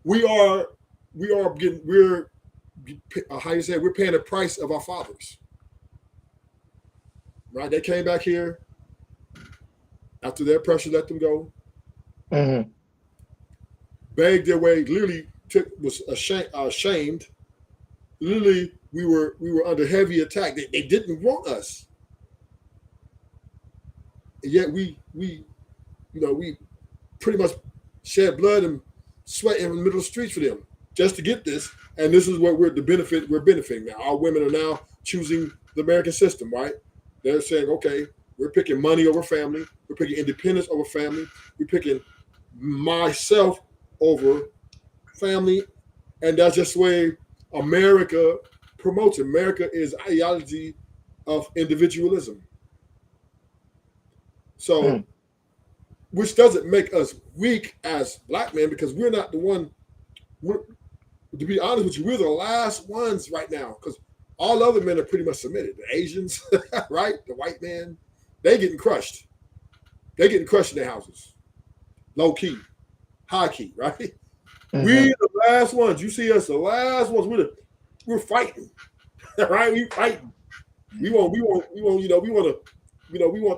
we're how you say, we're paying the price of our fathers. Right? They came back here after their pressure let them go. Mm-hmm. Begged their way, literally was ashamed. Literally, we were under heavy attack. They didn't want us. And yet we pretty much shed blood and sweat in the middle of the streets for them just to get this. And this is what we're benefiting now. Our women are now choosing the American system, right? They're saying, okay, we're picking money over family. We're picking independence over family. We're picking myself over family. And that's just the way America promotes. America is ideology of individualism. So, which doesn't make us weak as black men, because we're not the one. To be honest with you, we're the last ones right now, because all other men are pretty much submitted. The Asians, right? The white man, they getting crushed. They getting crushed in their houses. Low key, high key, right? Mm-hmm. We're the last ones. You see us, the last ones. We're fighting, right? We fighting. We want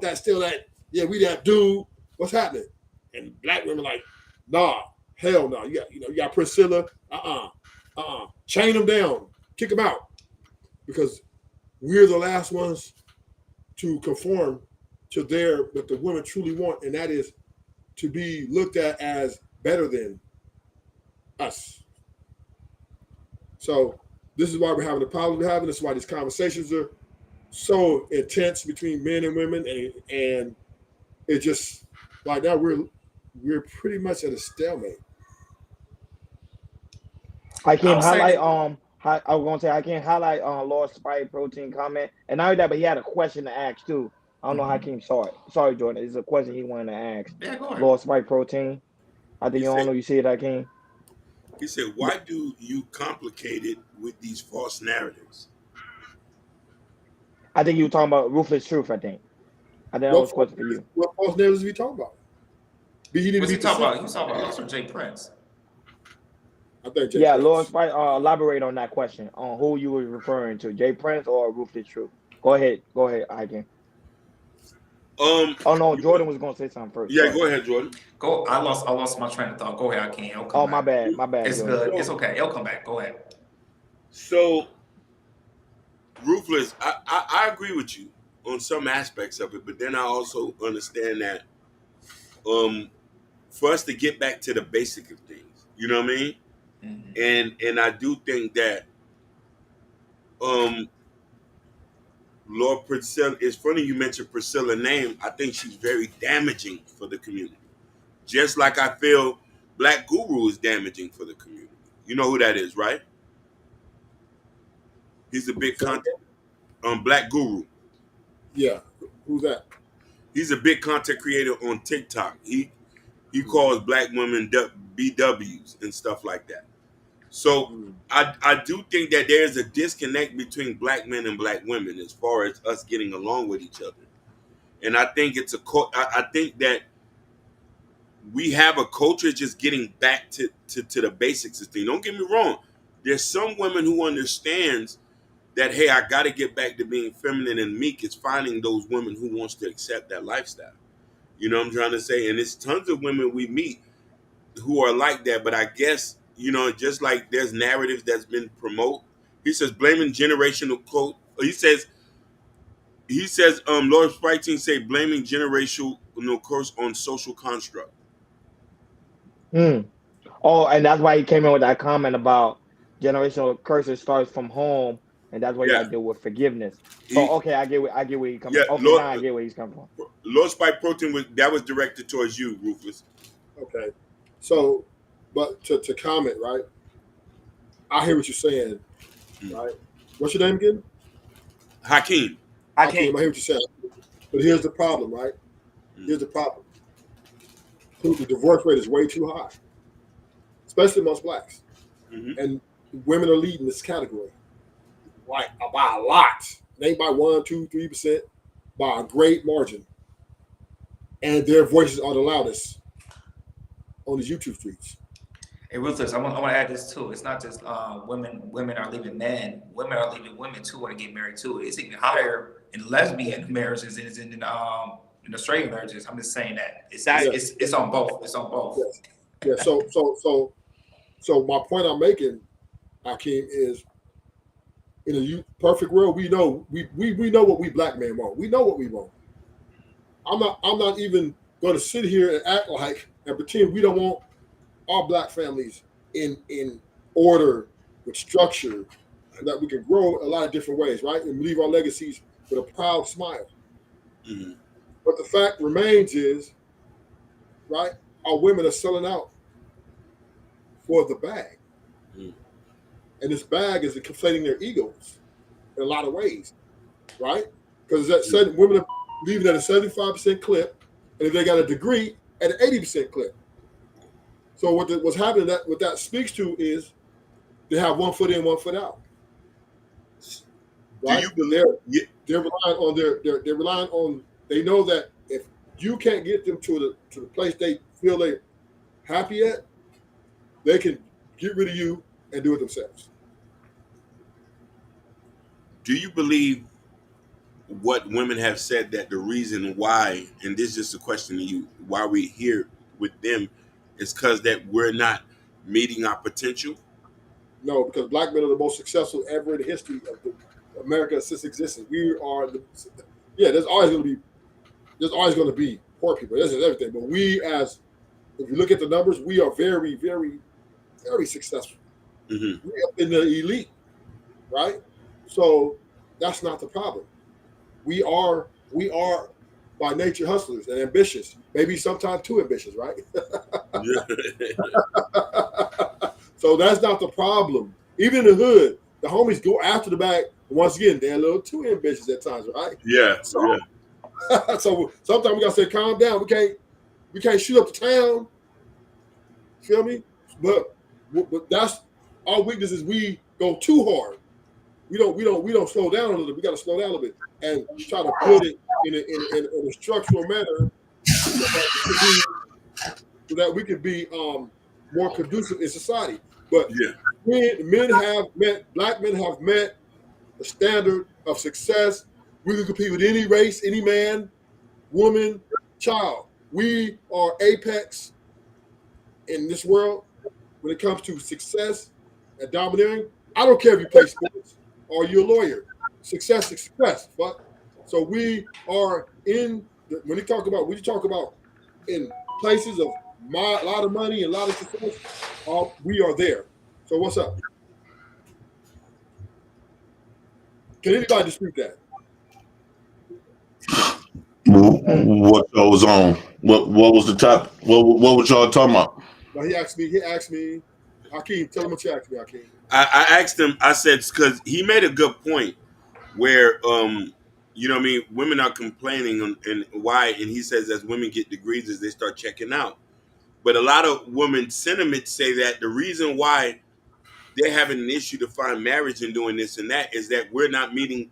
that still that. Yeah, we that dude. What's happening? And black women like, nah, hell no. You got Priscilla. Chain them down, kick them out, because we're the last ones to conform to their what the women truly want, and that is to be looked at as better than us. So this is why we're having the problems we're having. This is why these conversations are so intense between men and women, and it just like now we're pretty much at a stalemate. I I can was saying highlight that. I was gonna say I can highlight Lord Spike Protein comment, and not only that, but he had a question to ask too. I don't know how Mhm. Hakeem saw it. Sorry, Jordan. It's a question he wanted to ask. Yeah, go ahead. Lord Spike Protein. I think He you don't said, know. You see it, Hakeem? why do you complicate it with these false narratives? I think you were talking about ruthless truth. I think that What was a false question for you. what false narratives are we talking about? But he need to What's be he talking specific. about? He was talking about us or Jay Prince? I think Jay Yeah, Lord Prince. Spike. Elaborate on that question on who you were referring to, Jay Prince or ruthless truth. Go ahead. Go ahead, Hakeem. Um, Oh no, you want, Jordan was gonna say something first. yeah, Sorry. go ahead, Jordan. Go. I lost my train of thought. Go ahead, I can't. It'll come Oh back. my bad, It's Jordan. good. It's So, okay. It'll come back. Go ahead. so ruthless. I agree with you on some aspects of it, but then I also understand that um, for us to get back to the basic of things, you know what I mean? Mhm. And I do think that um, Lord Priscilla. It's funny you mentioned Priscilla's name. I think she's very damaging for the community. Just like I feel Black Guru is damaging for the community. You know who that is, right? He's a big Say it content. again? Black Guru. Yeah. Who's that? He's a big content creator on TikTok. He Mm, calls black women BWs and stuff like that. So mm. I do think that there's a disconnect between black men and black women as far as us getting along with each other. And I think I think that we have a culture just getting back to the basics of things. Don't get me wrong. There's some women who understands that, hey, I got to get back to being feminine and meek. Is finding those women who wants to accept that lifestyle. You know what I'm trying to say? And it's tons of women we meet who are like that. But I guess, just like there's narratives that's been promoted. He says blaming generational code. He says Lord Sprighteen say blaming generational curse on social construct. Hmm. Oh, and that's why he came in with that comment about generational curses starts from home, and that's why you got Yeah. to deal with forgiveness. So He okay, I get where he coming. yeah, Okay, Lord now I get where he's coming from. Lord Spike Protein was directed towards you, Rufus. Okay. So, but to comment, right? I hear what you're saying, Mm. right? What's your name again? Hakeem. Hakeem, I hear what you're saying. But here's the problem, right? Mm. Here's the problem. The divorce rate is way too high, especially amongst blacks. Mm-hmm. And women are leading this category. Like by a lot. It ain't by 1, 2, 3%, by a great margin. And their voices are the loudest on these YouTube streets. Hey, Ruthless, I want to add this too. It's not just women are leaving men. Women are leaving women too want to get married too. It's even higher in lesbian marriages than it is in the straight marriages. I'm just saying that it's it's, That it's it's on both. It's on both. Yes. Yeah. So my point I'm making, Hakeem, is in a perfect world, we know we know what we black men want. We know what we want. I'm not even going to sit here and act like and pretend we don't want our black families in order with structure and that we can grow a lot of different ways, right? And leave our legacies with a proud smile. Mm-hmm. But the fact remains is, right, our women are selling out for the bag. Mm-hmm. And this bag is conflating their egos in a lot of ways, right? Because that said, women are leaving at a 75% clip, and if they got a degree, at an 80% clip. So what's happening, what that speaks to is they have 1 foot in, 1 foot out, Do right? you believe? Yeah. They're relying on they're relying on, they know that if you can't get them to the place they feel they're happy at, they can get rid of you and do it themselves. Do you believe what women have said that the reason why, and this is just a question to you, why we're here with them is because that we're not meeting our potential? No, because black men are the most successful ever in the history America since existence. We are the yeah. There's always going to be poor people. This is everything. But we, as if you look at the numbers, we are very, very, very successful. Mm-hmm. We are in the elite, right? So that's not the problem. We are by nature hustlers and ambitious. Maybe sometimes too ambitious, right? So that's not the problem. Even in the hood, the homies go after the bag. Once again, they're a little too ambitious at times, right? Yeah. So, Yeah. so sometimes we gotta say, calm down. We can't shoot up the town. Feel me? But that's our weakness is we go too hard. We don't slow down a little bit. We got to slow down a little bit and try to build it in a structural manner so that we can be more conducive in society. But Yeah. black men have met the standard of success. We can compete with any race, any man, woman, child. We are apex in this world when it comes to success and domineering. I don't care if you play sports or you're a lawyer. Success is success. But so we are when you talk about in places of a lot of money and a lot of success, we are there. So what's up? Can anybody dispute that? What goes on? What was the top? What was y'all talking about? Now he asked me, Hakeem, tell him what you asked me, Hakeem. I asked him. I said because he made a good point where you know what I mean, women are complaining and why, and he says as women get degrees as they start checking out. But a lot of women sentiments say that the reason why they're having an issue to find marriage and doing this and that is that we're not meeting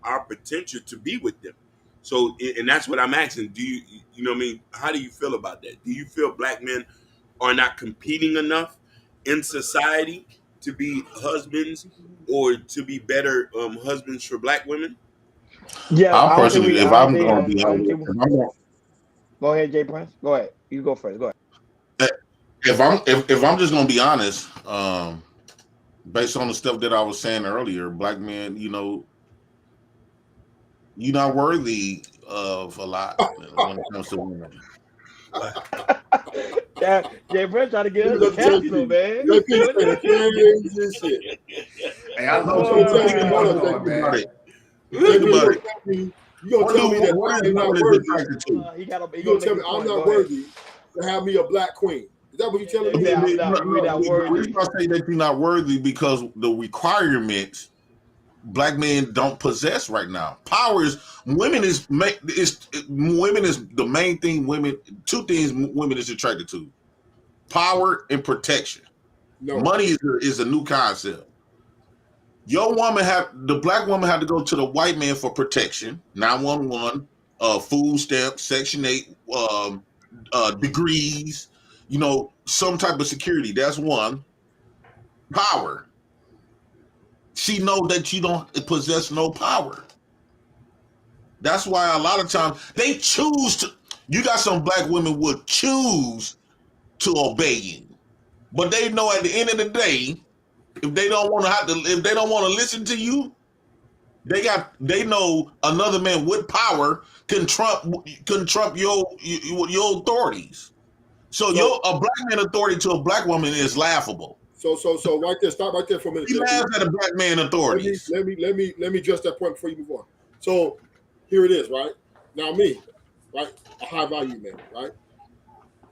our potential to be with them. So, and that's what I'm asking. Do you know what I mean? How do you feel about that? Do you feel black men are not competing enough in society to be husbands or to be better husbands for black women? Yeah, I I don't think personally, we. if I don't I'm think. gonna be I don't honest, think. Go ahead, Jay Prince. Go ahead. You go first. Go ahead. if I'm just gonna be honest, based on the stuff that I was saying earlier, black men, you're not worthy of a lot when it comes to women. Yeah, Jay Prince trying to get Let me us go to canceled, JP. man. JP saying the craziest shit. Hey, I I'm love gonna you. tell Keep you, it hold up, going, JP. About man. it. Think JP, you about gonna it. tell me that What I'm is not women worthy. attracted to? He You gonna gonna make tell me his I'm point. not Go ahead. worthy to have me a black queen. Is that what you're telling Yeah, he I me? said, mean, "I'm not. We're not the worthy." reason I say that you're not worthy because the requirements black men don't possess right now. Power is women is the main thing. Two things women is attracted to: power and protection. No. Money is a new concept. The black woman had to go to the white man for protection, 911, food stamps, Section 8, degrees, some type of security. That's one. Power. She know that you don't possess no power. That's why a lot of times they choose to. You got some black women would choose to obey you, but they know at the end of the day, if they don't want to if they don't want to listen to you, they know another man with power can trump your authorities. So So a black man authority to a black woman is laughable. so right there, stop right there for a minute, He JP. laughs at a black man Let me authorities. let me let me let me address that point before you move on. So here it is, right? Now me, right? A high value man, right?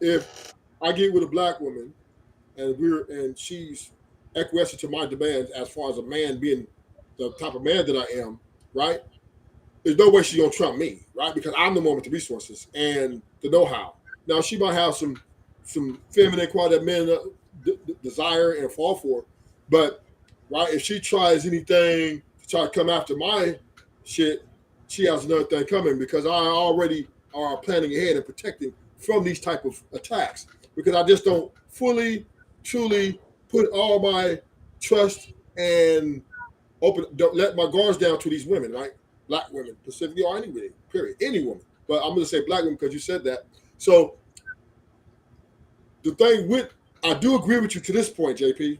If I get with a black woman and she's acquiescent to my demands as far as a man being the type of man that I am, right? There's no way she's gonna trump me, right? Because I'm the one with the resources and the know-how. Now she might have some feminine quality that men desire and fall for, but right, if she tries anything to try to come after my shit, she has another thing coming because I already are planning ahead and protecting from these type of attacks because I just don't fully, truly put all my trust and don't let my guards down to these women, right? Black women, specifically, or any women, period, any woman. But I'm going to say black women because you said that. So the thing I do agree with you to this point, JP,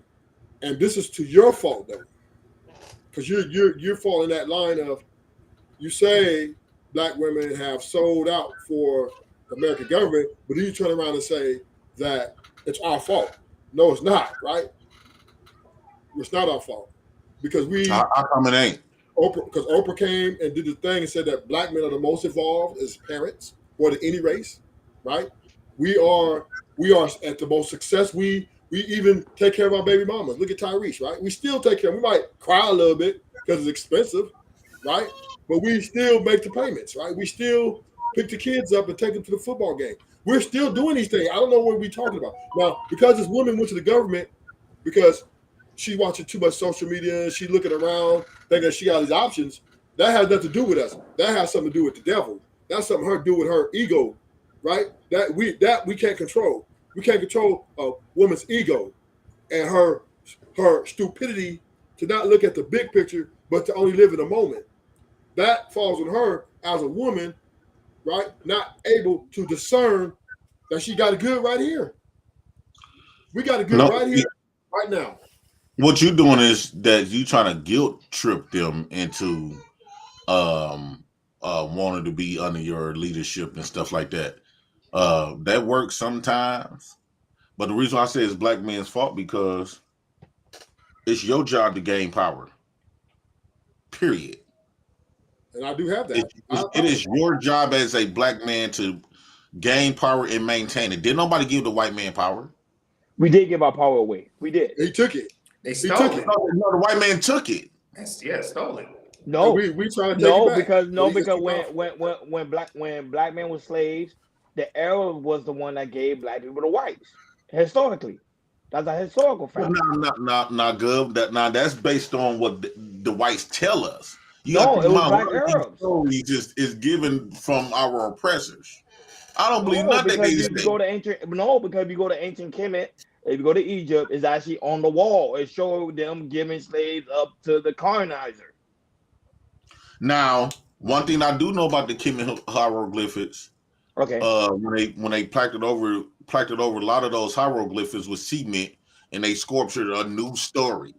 and this is to your fault though, because you're falling that line of, you say black women have sold out for the American government, but then you turn around and say that it's our fault. No, it's not, right? It's not our fault because How come it ain't? Oprah came and did the thing and said that black men are the most involved as parents, more than any race, right? We are at the most success. We even take care of our baby mamas. Look at Tyrese, right? We still take care. We might cry a little bit because it's expensive, right? But we still make the payments, right? We still pick the kids up and take them to the football game. We're still doing these things. I don't know what we're talking about. Now, because this woman went to the government because she's watching too much social media, she's looking around, thinking she got these options, that has nothing to do with us. That has something to do with the devil. That's something her to do with her ego, right? That we can't control. We can't control a woman's ego and her stupidity to not look at the big picture, but to only live in the moment. That falls on her as a woman, right? Not able to discern that she got it good right here. We got it good right here, right now. What you're doing is that you trying to guilt trip them into wanting to be under your leadership and stuff like that. That works sometimes, but the reason why I say it's black men's fault because it's your job to gain power. Period. And I do have that. It is your job as a black man to gain power and maintain it. Did nobody give the white man power? We did give our power away. We did. He took it. They stole it. No, the white man took it. Yeah, stole it. No, we trying to take it back. because when black men were slaves, the Arab was the one that gave black people the whites. Historically, that's a historical fact. Not good. That's based on what the whites tell us. It was black Arabs. Story just is given from our oppressors. I don't believe nothing they say. Because if you go to ancient Kemet, if you go to Egypt, it's actually on the wall. It showed them giving slaves up to the colonizer. Now, one thing I do know about the Kemet hieroglyphics, okay, when they placked it over a lot of those hieroglyphics with cement, and they sculptured a new story,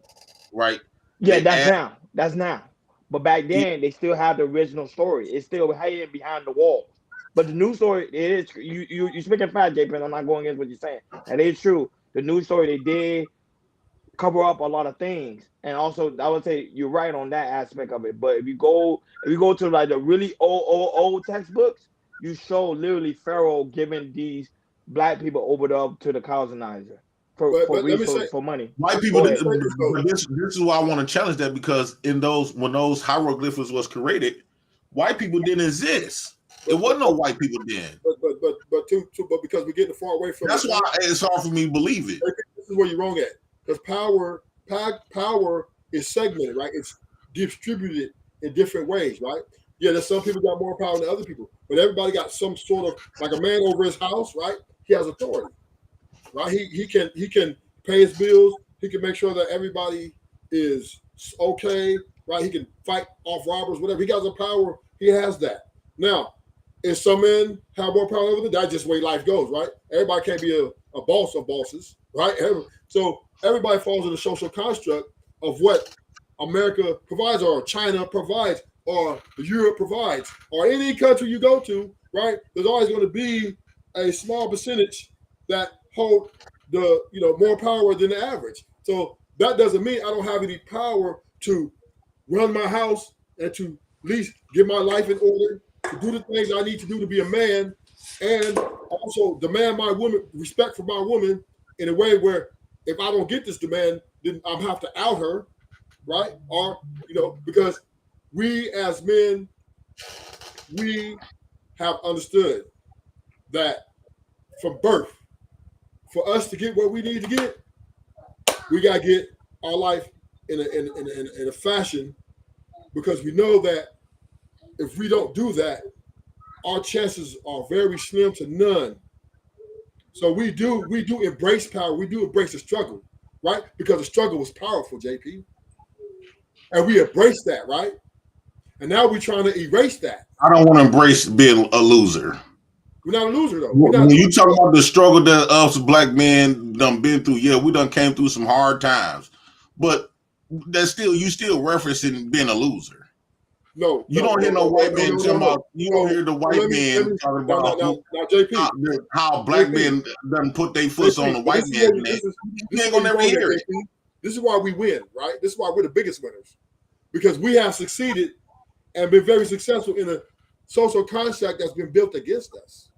right? Yeah, that's now. But back then, they still have the original story. It's still hidden behind the walls. But the new story, it is you speaking fast, JP. I'm not going against what you're saying. And it's true. The new story, they did cover up a lot of things, and also I would say you're right on that aspect of it. But if you go to like the really old textbooks, you show literally Pharaoh giving these black people over to the colonizer for resources, for money. White people. This is why I want to challenge that, because when those hieroglyphics was created, white people didn't exist. It wasn't no white people then. But because we're getting far away from. That's why it's hard for me to believe it. This is where you're wrong at. Because power is segmented, right? It's distributed in different ways, right? Yeah, there's some people got more power than other people, but everybody got some sort of, like a man over his house, right? He has authority, right? He can pay his bills. He can make sure that everybody is okay, right? He can fight off robbers, whatever. He got the power. He has that. Now, if some men have more power over them, that's just the way life goes, right? Everybody can't be a boss of bosses, right? So everybody falls in the social construct of what America provides, or China provides, or Europe provides, or any country you go to, right? There's always going to be a small percentage that hold the more power than the average. So that doesn't mean I don't have any power to run my house and to at least get my life in order, to do the things I need to do to be a man, and also demand my respect for my woman in a way where if I don't get this demand, then I'm have to out her, right? Or because we as men, we have understood that from birth, for us to get what we need to get, we gotta get our life in a fashion, because we know that if we don't do that, our chances are very slim to none. So we do embrace power. We do embrace the struggle, right? Because the struggle was powerful, JP. And we embrace that, right? And now we're trying to erase that. I don't want to embrace being a loser. We're not a loser, though. When you talk about the struggle that us black men done been through, yeah, we done came through some hard times. But that's still you still referencing being a loser. No, You don't hear no white men talking about. You don't hear the So white men talking about now, JP, how black JP, men done put their foot on the but white man's neck. You ain't gonna never hear it. JP. This is why we win, right? This is why we're the biggest winners, because we have succeeded and been very successful in a social construct that's been built against us.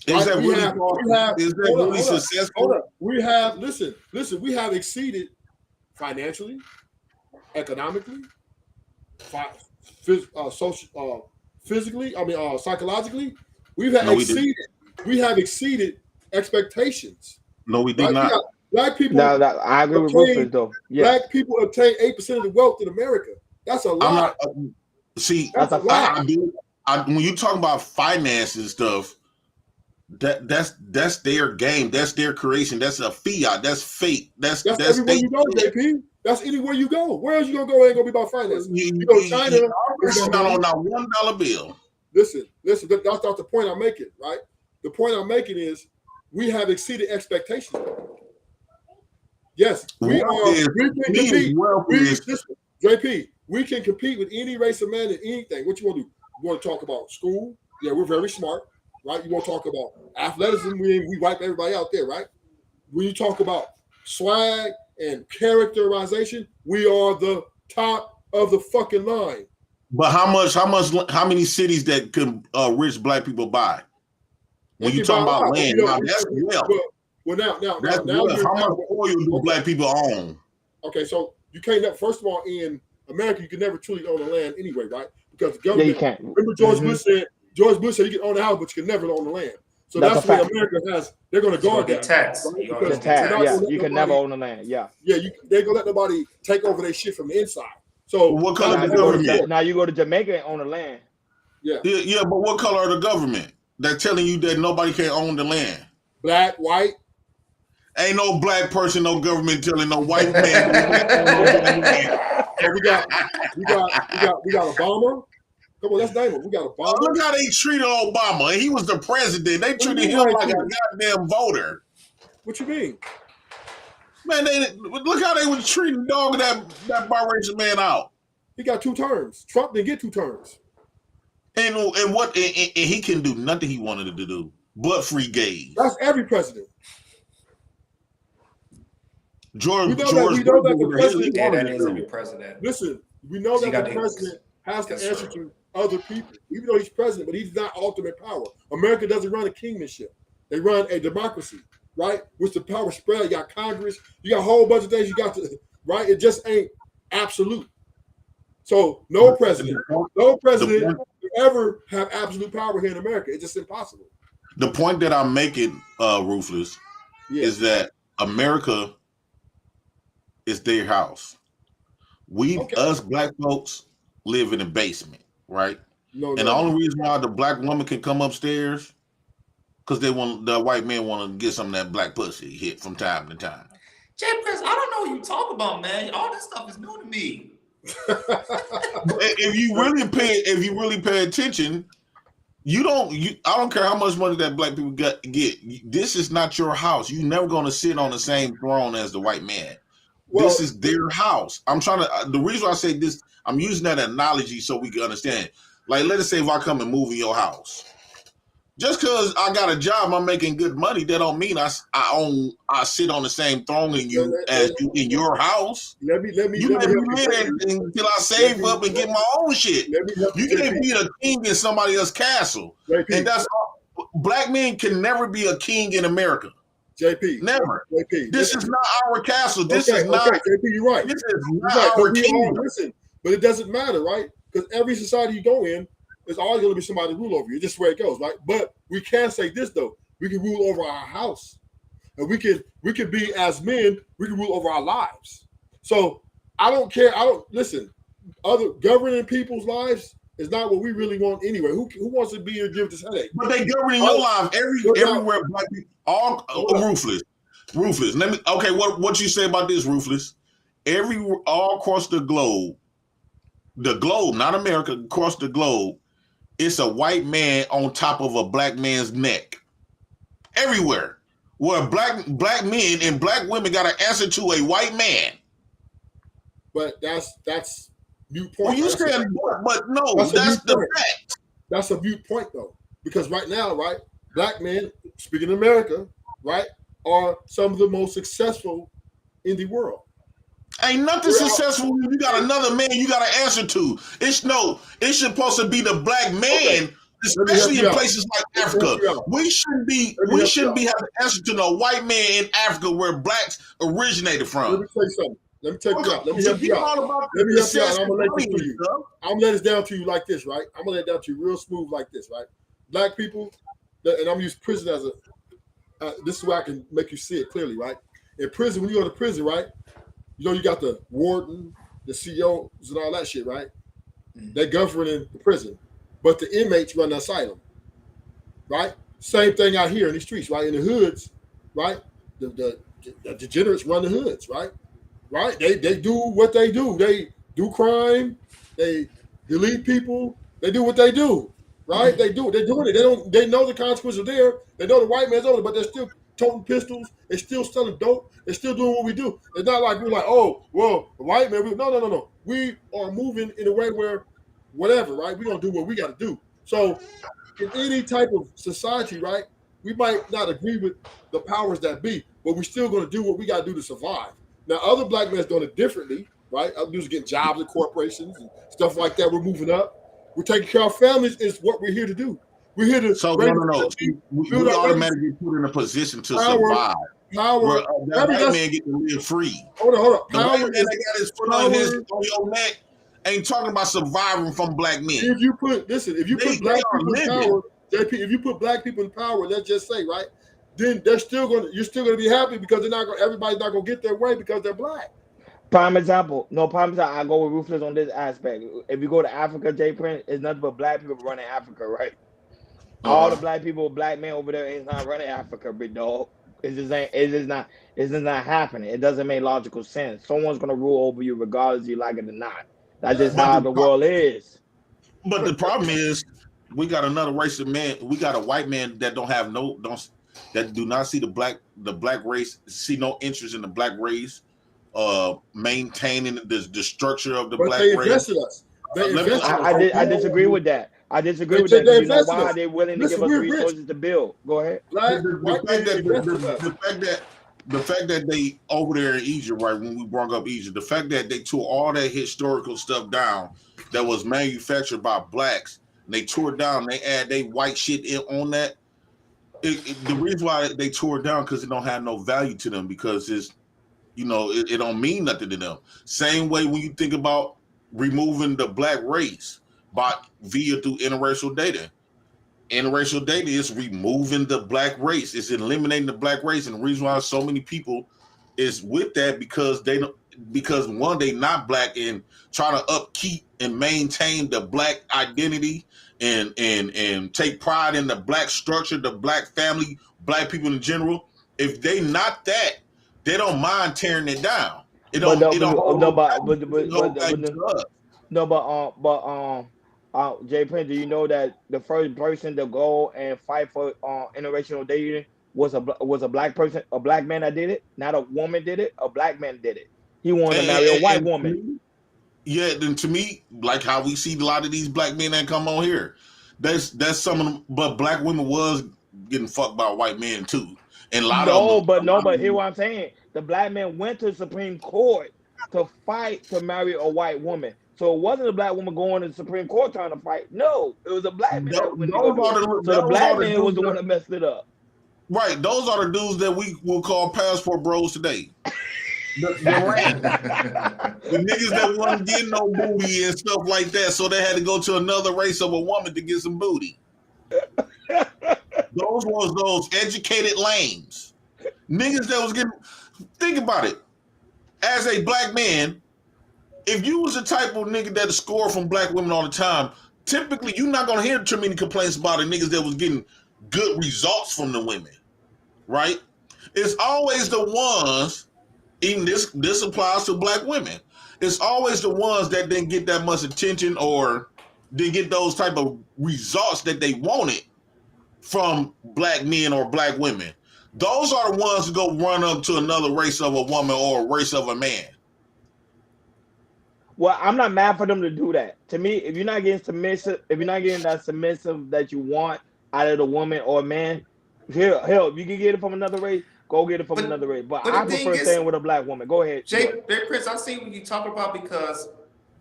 Is that really successful? Hold up. We have listen. We have exceeded financially, economically, physically. I mean, psychologically. We have exceeded expectations. No, we did not. Black people. No, I agree with Rufus though. Yeah. Black people obtain 8% of the wealth in America. That's a lot. That's a fact. When you talk about finance and stuff, that's their game. That's their creation. That's a fiat. That's fate. That's everywhere you go, JP. That's anywhere you go. Where else you gonna go? Ain't gonna be about finance. You go to China. It's not on that $1 bill. Listen. That's not the point I'm making, right? The point I'm making is we have exceeded expectations. Yes, we can compete. JP, we can compete with any race of man in anything. What you want to do? You want to talk about school? Yeah, we're very smart, right? You want to talk about athleticism? We wipe everybody out there, right? When you talk about swag and characterization, we are the top of the fucking line. But how many cities that can rich black people buy? When you talk about land, now that's wealth. Well, now, how much oil do black people own? Okay, so you can't never. First of all, in America, you can never truly own the land anyway, right? Because the government. Yeah, you can't. Remember, George Bush said you can own the house, but you can never own the land. So that's what America has. They're going to guard that. Tax. Right? Yeah, you can never own the land. Yeah. Yeah, they're going to let nobody take over their shit from the inside. So what color is the government? Now you go to Jamaica and own the land. Yeah. But what color are the government? They're telling you that nobody can own the land. Black, white. Ain't no black person, no government telling no white man. So we got Obama. Come on, let's name him. We got Obama. Look how they treated Obama, and he was the president. They treated him like a goddamn voter. What you mean? Man, look how they was treating that biracial man out. He got 2 terms. Trump didn't get 2 terms. And he can do nothing he wanted to do but free gays. That's every president. George that the president. Listen, we know that the president has to answer to other people, even though he's president, but he's not ultimate power. America doesn't run a kingmanship; they run a democracy, right? Which the power spread. You got Congress, you got a whole bunch of things. You got to right. It just ain't absolute. So no president will ever have absolute power here in America. It's just impossible. The point that I'm making, Ruthless, is that America is their house. Us black folks live in the basement, right? The only reason why the black woman can come upstairs because the white man want to get some of that black pussy hit from time to time. Jay Prince, I don't know what you talk about, man. All this stuff is new to me. If you really pay attention, I don't care how much money that black people get. This is not your house. You're never going to sit on the same throne as the white man. This is their house. The reason why I say this, I'm using that analogy so we can understand. Like, let us say if I come and move in your house. Just because I got a job, I'm making good money, that don't mean I sit on the same throne in your house. Let me until I save up and get my own shit. You can't be a king in somebody else's castle. And that's all. Black men can never be a king in America. JP, never. JP, this is not our castle. This is not. JP, you're right. This is not our kingdom. Listen, but it doesn't matter, right? Because every society you go in, there's always going to be somebody to rule over you. Just the way it goes, right? But we can say this though: we can rule over our house, and we can be as men. We can rule over our lives. So I don't care. Listen. Other governing people's lives is not what we really want anyway. Who wants to be here give this headache? But they governing your life everywhere. Black people, all ruthless. Let me. Okay, what you say about this, ruthless? All across the globe, not America, across the globe, it's a white man on top of a black man's neck. Everywhere, where black men and black women got to answer to a white man. But that's mute Well, point. you Right? said, but no, That's a that's mute the point. fact. That's a mute point though, because right now, right, black men, speaking of America, right, are some of the most successful in the world. Ain't nothing We're out. successful when you got another man you got to answer to. It's supposed to be the black Okay, man, let me help especially you in out. places like Let me help Africa. you out. We shouldn't be Let me we help you shouldn't out. be having to answer to no white man in Africa where blacks originated Let me from. tell you something. Let me take you out. Let me help you Forget out. all about Let me the help you out. And I'm gonna lay this accessibility to and you. stuff. I'm gonna lay this down to you like this, right? I'm gonna lay it down to you real smooth like this, right? Black people, and I'm gonna use prison as a. This is where I can make you see it clearly, right? In prison, when you go to prison, right? You know you got the warden, the CEOs, and all that shit, right? They govern in the prison, but the inmates run the asylum, right? Same thing out here in the streets, right? In the hoods, right? The degenerates run the hoods, right? Right? They do what they do. They do crime. They delete people. They do what they do. Right? They do it. They're doing it. They don't. They know the consequences are there. They know the white man's over, but they're still toting pistols. They're still selling dope. They're still doing what we do. It's not like we're like, oh, well, the white man. No. We are moving in a way where, whatever, right? We're gonna do what we got to do. So, in any type of society, right? We might not agree with the powers that be, but we're still going to do what we got to do to survive. Now, other black men's doing it differently, right? Other dudes are getting jobs at corporations and stuff like that. We're moving up. We're taking care of our families. Is what we're here to do. We're here to So raise no. build We our legacy, automatically put in a position to power, survive. power. Where that white man get to live free. Hold on. The white Power man is that got his foot power. on your neck ain't talking about surviving from black men. If you put They black are people in living. power, JP, if you put black people in power, let's just say, right, then you're still gonna be happy because everybody's not gonna get their way because they're black. Prime example. No, prime example. I go with Ruthless on this aspect. If you go to Africa, J Print, it's nothing but black people running Africa, right? All the black people, black men over there is not running Africa, big dog. It's just ain't. It's just not. It's just not happening. It doesn't make logical sense. Someone's gonna rule over you regardless you like it or not. That's just But how the world is. the problem is we got another race of men. We got a white man that that do not see the black race, see no interest in the black race, maintaining the structure of the But black they race. invested us. They Let me. invested us. I disagree with that. I disagree with They, that because they you know invested why us. they're willing to give Listen, us we're rich. resources to build. Go ahead. Black, white men invested us. The fact that they over there in Egypt, right, when we brought up Egypt, the fact that they tore all that historical stuff down that was manufactured by blacks, and they tore it down, they add they white shit on that. The reason why they tore it down because it don't have no value to them because it don't mean nothing to them. Same way when you think about removing the black race through interracial dating. Interracial dating is removing the black race. It's eliminating the black race, and the reason why so many people is with that because one, they not black and trying to upkeep and maintain the black identity and take pride in the black structure, the black family, black people in general. If they not that, they don't mind tearing it down. But no, It don't but hold no, no value. It hold value but to us. no, Jay Prince, do you know that the first person to go and fight for interracial dating was a black person, a black man that did it, not a woman did it, a black man did it. He wanted to marry a white woman. Yeah, then to me, like how we see a lot of these black men that come on here, that's some of them. But black women was getting fucked by white men too, and a lot of them. But hear what I'm saying. The black man went to the Supreme Court to fight to marry a white woman. So it wasn't a black woman going to the Supreme Court trying to fight. No, it was a black man that went to go do it. So the black man was the one that messed it up. Right, those are the dudes that we will call passport bros today. The niggas that wasn't getting no booty and stuff like that, so they had to go to another race of a woman to get some booty. Those was those educated lames. Niggas that was getting. Think about it. As a black man, if you was the type of nigga that score from black women all the time, typically you're not gonna hear too many complaints about the niggas that was getting good results from the women, right? It's always the ones. Even this applies to black women. It's always the ones that didn't get that much attention or didn't get those type of results that they wanted from black men or black women. Those are the ones who go run up to another race of a woman or a race of a man. Well, I'm not mad for them to do that. To me, if you're not getting submissive, if you're not getting that submissive that you want out of the woman or man, hell, if you can get it from another race, go get it from But another race. But but I the thing prefer is, staying with a black woman. Go ahead, Jordan. Jay Prince, I see what you talk about because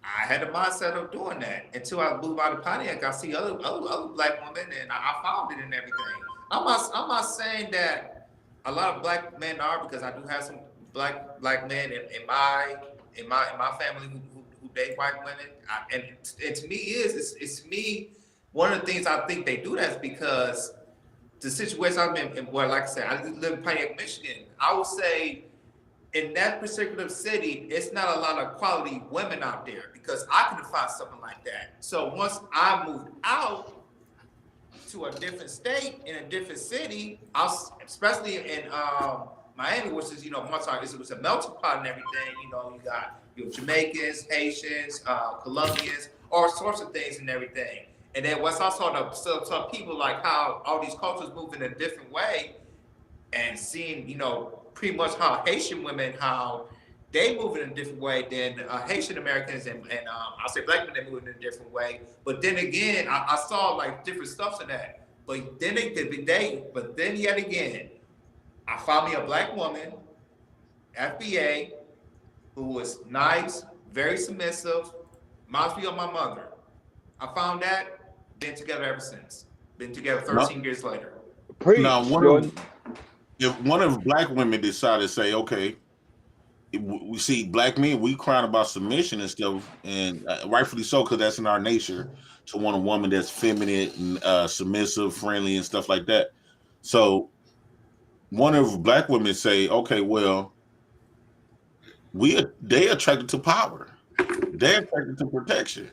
I had the mindset of doing that until I moved out of Pontiac. I see other black women, and I found it and everything. I'm not saying that a lot of black men are, because I do have some black men in my family who date white women, and to me it's to me one of the things I think they do that is because the situation I'm in, and well, like I said, I live in Pontiac, Michigan. I would say in that particular city, it's not a lot of quality women out there because I couldn't find something like that. So once I moved out to a different state in a different city, especially in Miami, which is it was a melting pot and everything. You got Jamaicans, Haitians, Colombians, all sorts of things and everything. And then once I saw people like how all these cultures move in a different way, and seeing pretty much how Haitian women, how they move in a different way than Haitian Americans, and I'll say black men, they move in a different way. But then again, I saw like different stuff in that. But then yet again, I found me a black woman, FBA, who was nice, very submissive, reminds me of my mother. I found that, been together ever since. Been together 13 years later. Now, Preach, Jordan. if one of black women decided to say, okay, we see black men, we crying about submission and stuff, and rightfully so, because that's in our nature to want a woman that's feminine and submissive, friendly, and stuff like that. So, one of black women say, okay, well, they attracted to power, they're attracted to protection.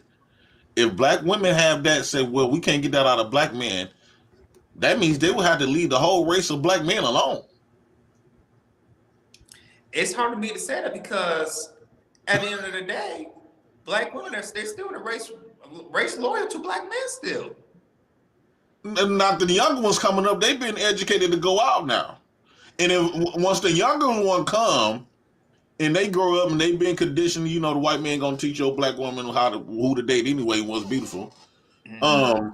If black women have that, say, well, we can't get that out of black men, that means they will have to leave the whole race of black men alone. It's hard for me to say that because at the end of the day, black women they're still in a race loyal to black men still. Not the younger ones coming up, they've been educated to go out now. And if once the younger one come and they grow up and they've been conditioned, the white man gonna teach your black woman who to date anyway, what's beautiful. Mm-hmm.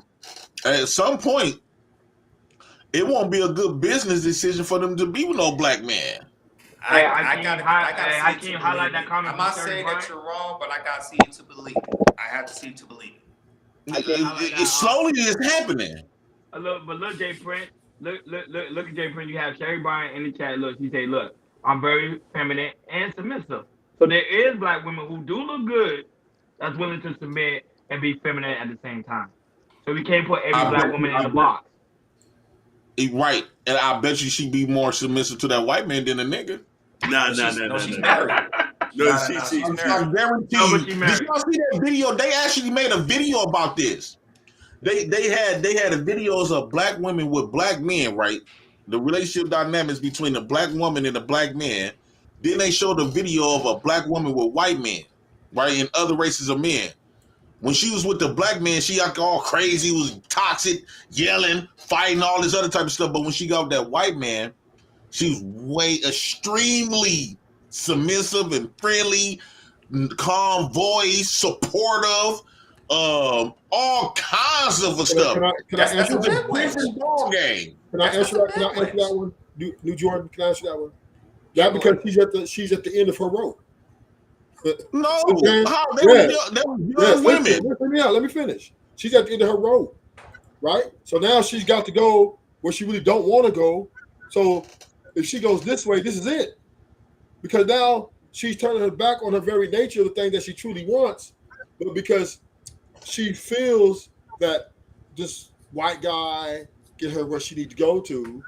At some point, it won't be a good business decision for them to be with no black man. I gotta highlight that comment. I'm not saying that you're wrong, but I gotta see it to believe it. I have to see it to believe it. It slowly is happening. Look, Jay Prince. Look at Jay Prince. You have Sherry Bryan in the chat. Look, she say, look, I'm very feminine and submissive. So there is black women who do look good that's willing to submit and be feminine at the same time. So we can't put every black woman in the box. Right. And I bet you she'd be more submissive to that white man than a nigga. No. She's married. No, she's married. I guarantee you. Did y'all see that video? They actually made a video about this. They had videos of black women with black men, right? The relationship dynamics between the black woman and the black man. Then they showed a video of a black woman with white men, right? And other races of men. When she was with the black man, she got all crazy, was toxic, yelling, fighting, all this other type of stuff. But when she got with that white man, she was extremely submissive and friendly, calm voice, supportive, all kinds of stuff. Can I answer that? Different ball game. Can I answer that one? New Jordan, can I answer that one? Yeah, because she's at the end of her rope. No, okay. How they were young women. Let me finish. She's at the end of her road, right? So now she's got to go where she really don't want to go. So if she goes this way, this is it. Because now she's turning her back on her very nature of the thing that she truly wants, but because she feels that this white guy get her where she needs to go to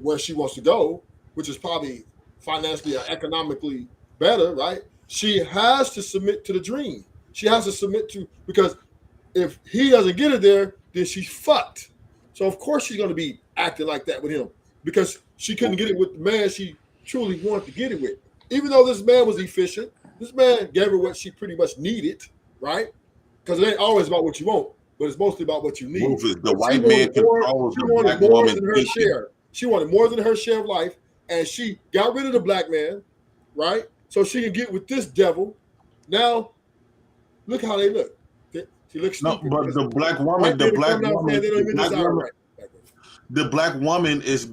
where she wants to go, which is probably financially or economically better, right? She has to submit to the dream. She has to submit to, because if he doesn't get her there, then she's fucked. So of course she's going to be acting like that with him because she couldn't get it with the man she truly wanted to get it with. Even though this man was efficient, this man gave her what she pretty much needed, right? Because it ain't always about what you want, but it's mostly about what you need. The white man controls the black woman. Her share. She wanted more than her share of life, and she got rid of the black man, right? so she can get with this devil. Now, look how they look. She looks No, stupid. but the black woman, White men come out saying they don't even desire right. the black woman has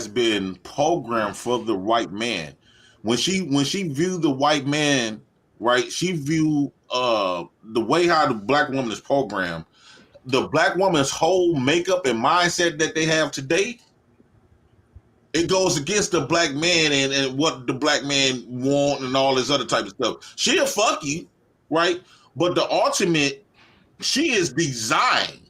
been programmed for the white man. When she viewed the white man, right, she viewed the way how the black woman is programmed. The black woman's whole makeup and mindset that they have today, it goes against the black man and what the black man want and all this other type of stuff. She'll fuck you, right? But the ultimate, she is designed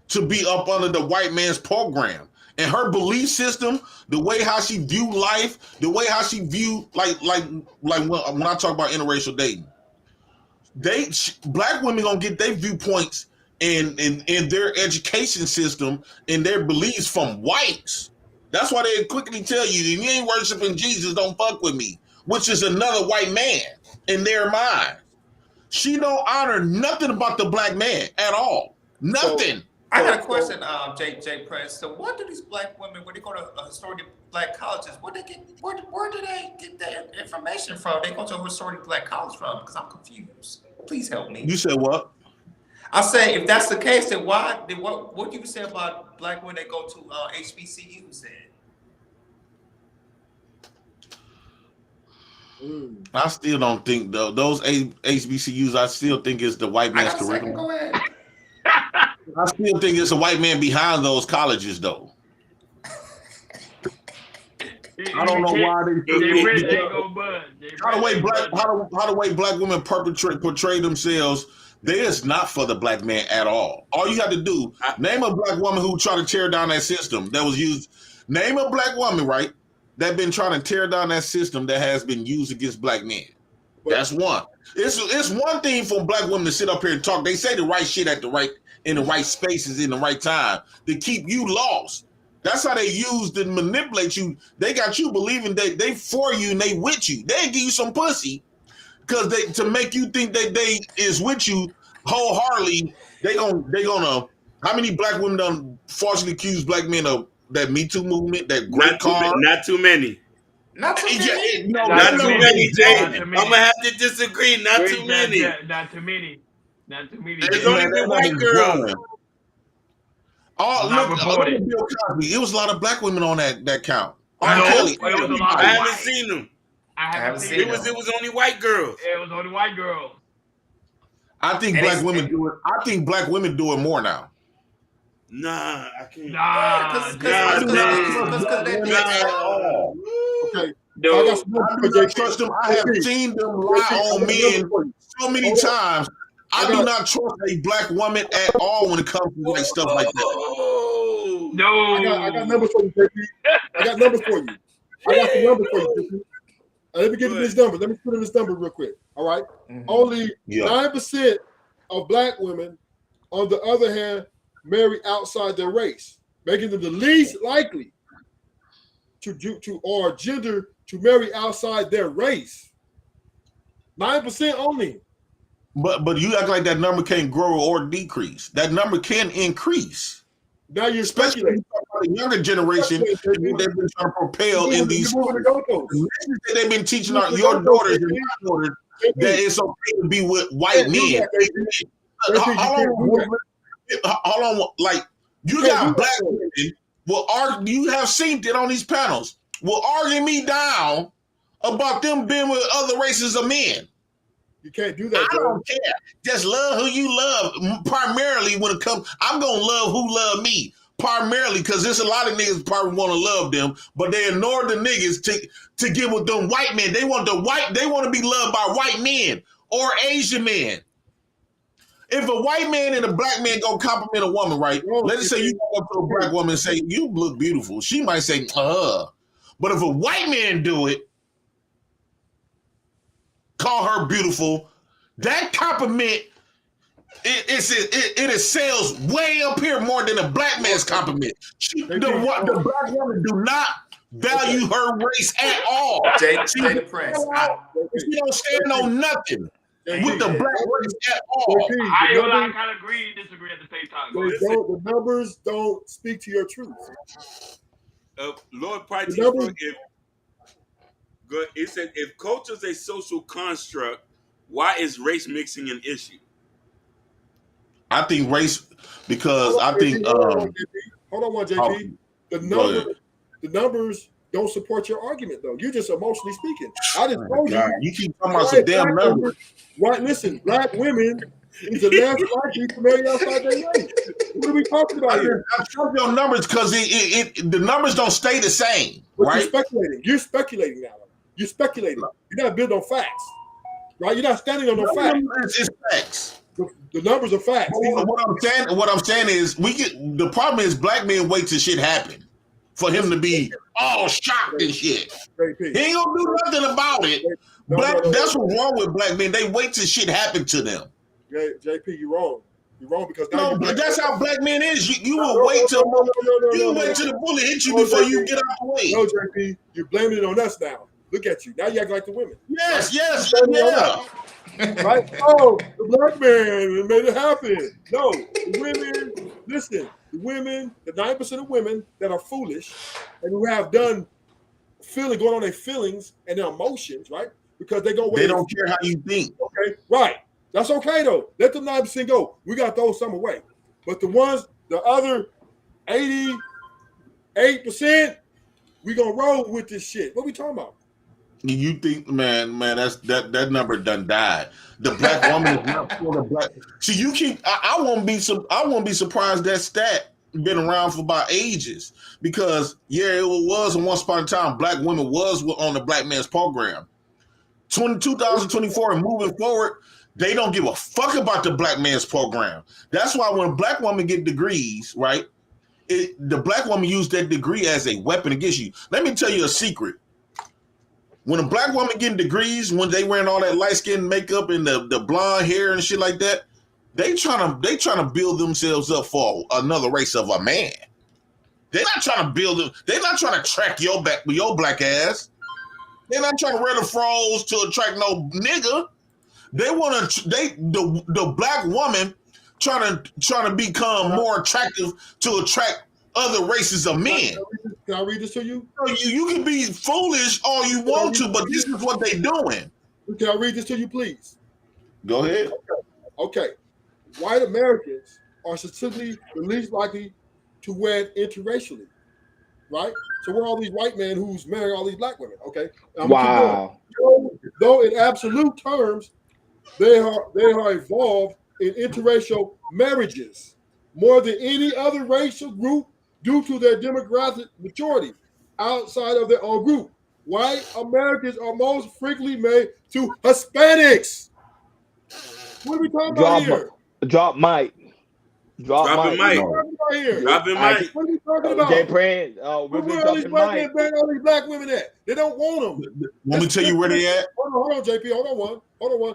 to be up under the white man's program. And her belief system, the way how she view life, the way how she view like when I talk about interracial dating, black women gonna get their viewpoints in their education system and their beliefs from whites. That's why they quickly tell you, if you ain't worshiping Jesus, don't fuck with me, which is another white man in their mind. She don't honor nothing about the black man at all. Nothing. I got a question, J. Prince. So, what do these black women, when they go to historically black colleges, where do they get their information from? They go to a historically black college from? Because I'm confused. Please help me. You said what? I say, if that's the case, then what do you say about black women that go to HBCUs then? I still don't think those HBCUs. I still think it's the white man's curriculum. Go ahead. I still think it's a white man behind those colleges, though. I don't know why how the way black women portray themselves. They is not for the black man at all. All you have to do, name a black woman who tried to tear down that system that was used. Name a black woman, right, that been trying to tear down that system that has been used against black men. That's one. It's one thing for black women to sit up here and talk. They say the right shit in the right spaces in the right time to keep you lost. That's how they use to manipulate you. They got you believing that they for you and they with you. They give you some pussy because to make you think that they is with you wholeheartedly. They gonna. How many black women done falsely accuse black men of that Me Too movement? That great car. Not too many. Not too many. Not too many, Jay. I'm gonna have to disagree. Not too many. Not too many. Not too many. There's only been white girls. Oh, look, Bill Cosby. It was a lot of black women on that count. I haven't seen them. I haven't seen them. It was only white girls. It was only white girls. I think black women do it. I think black women do it more now. Nah, I can't. Okay. I trust them. I have seen them lie on men so many times. I do not trust a black woman at all when it comes to like stuff like that. No. I got numbers for you, JP. I got numbers for you. I got some numbers for you, JP. Let me get to this number. Let me put in this number real quick. All right. Only 9% of black women, on the other hand, marry outside their race, making them the least likely or gender to marry outside their race. 9% only. But you act like that number can't grow or decrease. That number can increase. Now you're especially speculating. The younger generation, they've been trying to propel in these schools. They've been teaching your daughters and my daughters that it's okay to be with white men. Hold on, like you got black women will argue. You have seen it on these panels. Will argue me down about them being with other races of men. You can't do that. I don't care. Just love who you love. Primarily, when it comes, I'm gonna love who love me. Primarily, because there's a lot of niggas probably want to love them, but they ignore the niggas to get with them white men. They want to be loved by white men or Asian men. If a white man and a black man go compliment a woman, right? Let's say you go up to a black woman and say, "You look beautiful." She might say, But if a white man do it, call her beautiful, that compliment it excels way up here more than a black man's compliment. The black woman do not value her race at all. She don't stand on nothing with the black race at all. I kind of agree and disagree at the same time. The numbers don't speak to your truth. Lord, probably Good. It said if culture is a social construct, why is race mixing an issue? I think race because Hold I on, JP. think Hold on, one, oh, JP. The go numbers, ahead. the numbers don't support your argument, though. You're just emotionally speaking. I just Oh my told God, you. you keep talking about some damn Black women, numbers. right? Listen, black women is less likely to marry outside their race. What are we talking about here? I told your numbers because the numbers don't stay the same, But you're right? speculating. You're speculating now. You're speculating. You're not building on facts, right? You're not standing on no facts. It's facts. The numbers are facts. What I'm saying is the problem is black men wait till shit happen for him to be all shocked and shit. JP. He ain't gonna do nothing about it. No, That's what's wrong with black men. They wait till shit happen to them. JP, you're wrong. You're wrong because now No, but that's how black men is. You will wait till the bullet hits you before you get out the way. No, JP, you're blaming it on us now. Look at you. Now you act like the women. Yes, Right? Oh, the black man made it happen. No, the women, listen, the women, the 9% of women that are foolish and who have done going on their feelings and their emotions, right? Because they go away. They don't care how you think. Okay, right. That's okay though. Let the 9% go. We got to throw some away. But the other 88%, we gonna roll with this shit. What we talking about? You think, man, that number done died. The black woman is not for the black. See, you keep. I won't be surprised that stat been around for about ages because it was once upon a time black women was on the black man's program. 2024 and moving forward, they don't give a fuck about the black man's program. That's why when a black woman get degrees, right? The black woman used that degree as a weapon against you. Let me tell you a secret. When a black woman getting degrees, when they wearing all that light skin makeup and the blonde hair and shit like that, they trying to build themselves up for another race of a man. They're not trying to build them. They're not trying to track your black ass. They're not trying to wear the froze to attract no nigga. They want to. The black woman trying to become more attractive to attract other races of men. Can I read this to you? You can be foolish all you want to, but this is what they doing. Can I read this to you, please? Go ahead. Okay. White Americans are statistically the least likely to wed interracially, right? So we're all these white men who's marrying all these black women. Okay. Wow. Though in absolute terms, they are involved in interracial marriages more than any other racial group due to their demographic maturity outside of their own group. White Americans are most frequently married to Hispanics. What are we talking about here? Drop mic. Dropping mic. Dropping mic. What are we talking about? Jay Praying, where all these white men bang all these black women at? They don't want them. Let me tell you where they at. Hold on, JP. Hold on one.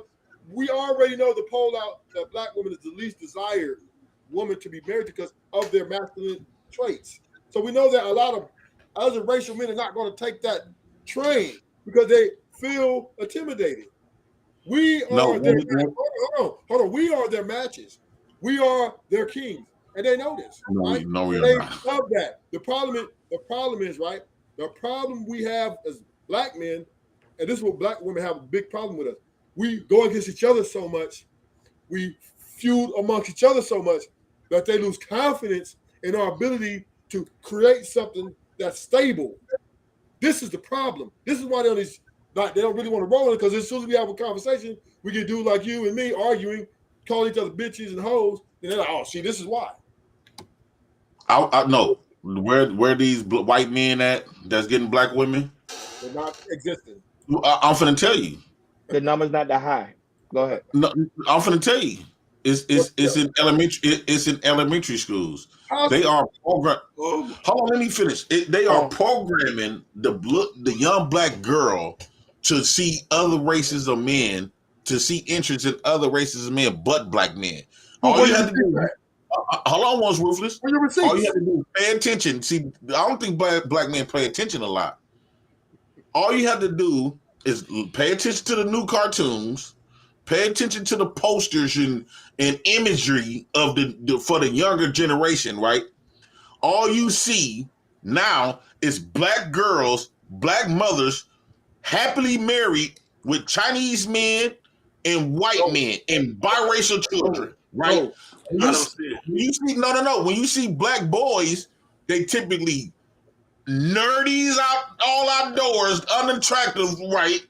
We already know the poll out that black women is the least desired woman to be married because of their masculine traits. So we know that a lot of other racial men are not going to take that train because they feel intimidated. We are hold on. We are their matches. We are their kings, and they know this. Right? No, we they are not. love that. The problem is right. The problem we have as black men, and this is what black women have a big problem with us. We go against each other so much, we feud amongst each other so much that they lose confidence in our ability to create something that's stable. This is the problem. This is why they don't really want to roll it, because as soon as we have a conversation, we get dudes like you and me arguing, calling each other bitches and hoes, and they're like, oh, see, this is why. I know where these white men at that's getting black women. They're not existing. I'm finna tell you. The number's not that high. Go ahead. No, I'm finna tell you. It's in elementary. It's in elementary schools. They are program. Hold on, let me finish. They are programming the young black girl to see other races of men, to see interest in other races of men, but black men. All you have to do. Hold on, once Ruthless. All you have to do is pay attention. See, I don't think black men pay attention a lot. All you have to do is pay attention to the new cartoons, pay attention to the posters and imagery of the for the younger generation, right? All you see now is black girls, black mothers happily married with Chinese men and white men and biracial children, right? No. I don't see it. When you see no. When you see black boys, they typically nerdies out all outdoors, unattractive, right?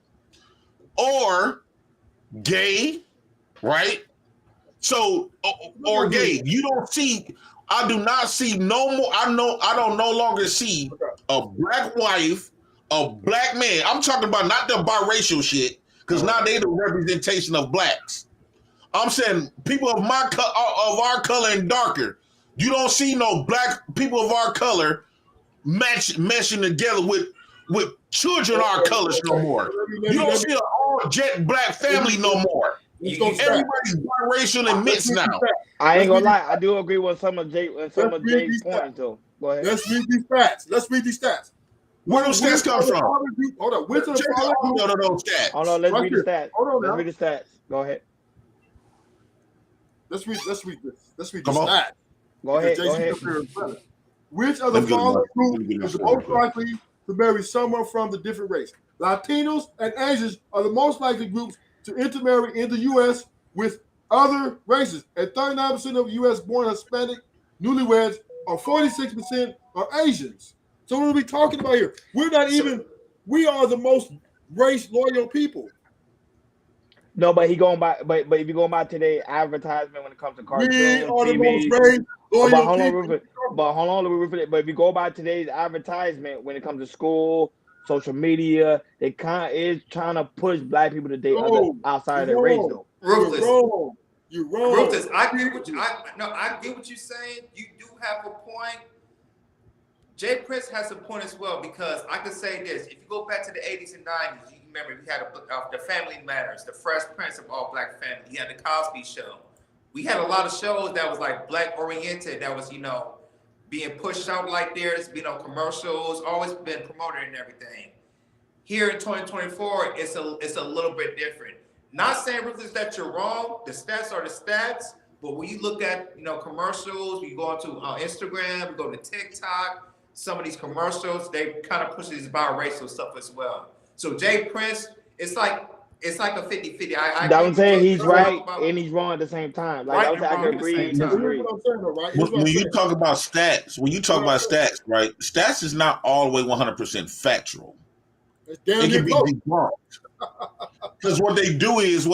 Or gay, right? So or gay. You don't see. I do not see no more. I don't no longer see a black wife, a black man. I'm talking about not the biracial shit, because now they the representation of blacks. I'm saying people of our color and darker. You don't see no black people of our color meshing together with children our colors no more. You don't see an all jet black family no more. Everybody's biracial and mixed now. I ain't gonna lie. I do agree with some of Jay's points though. Go ahead. Let's read these stats. Where those stats come from? Hold on. Which of the following those stats? Hold on. Let's read the stats. Hold on. Let's read the stats. Go ahead. Let's read this. Let's read the Come on. stats. Go ahead. Which of the following group is the most likely to marry someone from the different race? Latinos and Asians are the most likely groups to intermarry in the U.S. with other races. And 39% of U.S.-born Hispanic newlyweds or 46% are Asians. So what are we talking about here? We are the most race-loyal people. No, but he going by. But if you going by today's advertisement when it comes to cartoons, We are the TV, most race-loyal but hold people. on, but if you go by today's advertisement when it comes to school, social media, they kind of is trying to push black people to date other outside of their race though. Ruthless. You're wrong. Ruthless. I get what you're saying. You do have a point. Jay Prince has a point as well, because I can say this: if you go back to the 80s and 90s, you remember we had the Family Matters, the Fresh Prince of All Black Family. You had the Cosby Show. We had a lot of shows that was like black oriented, that was being pushed out like there's commercials, always been promoted and everything. Here in 2024, it's a little bit different. Not saying, Ruthless, that you're wrong. The stats are the stats. But when you look at commercials, you go onto Instagram, you go to TikTok, some of these commercials, they kind of push these biracial stuff as well. So Jay Prince, it's like a 50-50. I'm saying he's right and he's wrong at the same time. Like I can agree and disagree. When you talk about stats, right? Stats is not all the way 100% factual. It can be debunked. Because what they do is a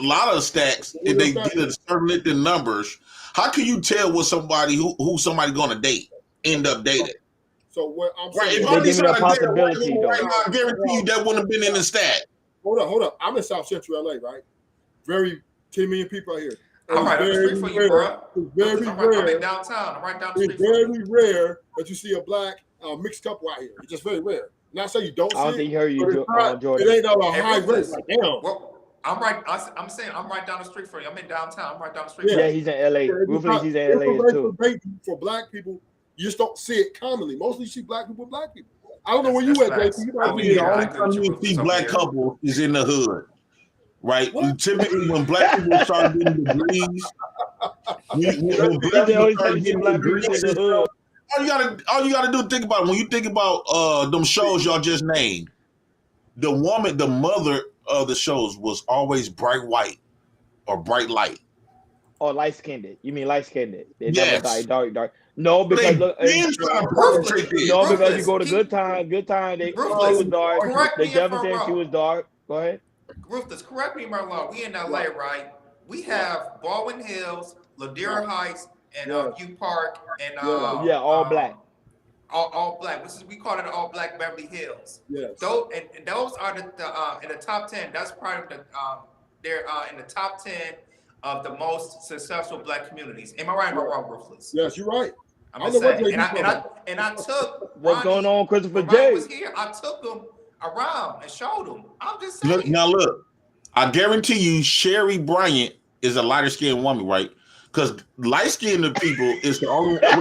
lot of stats, if they get a certain list of numbers, how can you tell what somebody who somebody gonna date end up dating? So what I'm saying, right, if give me a possibility though. Right now, I guarantee you that wouldn't have been in the stat. Hold up. I'm in South Central LA, right? Very 10 million people out here. I'm right up the street from you, bro. It's very rare. I'm in downtown. I'm right down the street. It's very rare that you see a black mixed couple out here. It's just very rare. Not saying you don't see it. I don't think you heard you, Jordan. It ain't on a high rate. Like, damn. Well, I'm saying I'm right down the street from you. I'm in downtown. I'm right down the street. Yeah, he's in LA. Ruthless, he's in LA too. For black people, you just don't see it commonly. Mostly you see black people with black people. I don't know where you at, JP. The only time you see black couples is in the hood, right? Typically, when black people start getting degrees, when black people start getting degrees in the hood, all you gotta do, think about it. When you think about them shows y'all just named, the mother of the shows was always bright white or bright light. Or light skinned. You mean light skinned? They yes. Never dark. No, because look, because you go to Good Time, they was dark. They never said she was dark. Go ahead. Ruthless, correct me if I'm wrong. We in LA, right? We have Baldwin Hills, Ladera Heights, and U Park, and all black. All black. We call it all black Beverly Hills. Yes. Those are the in the top 10. That's part of the they're in the top 10 of the most successful black communities. Am I right or am I wrong, Ruthless? Yes, you're right. I'm just saying. And I took what's going on, Christopher J. J. was here. I took him around and showed him. I'm just saying. Look. I guarantee you, Sherry Bryant is a lighter skinned woman, right? Because light skinned people is the only. I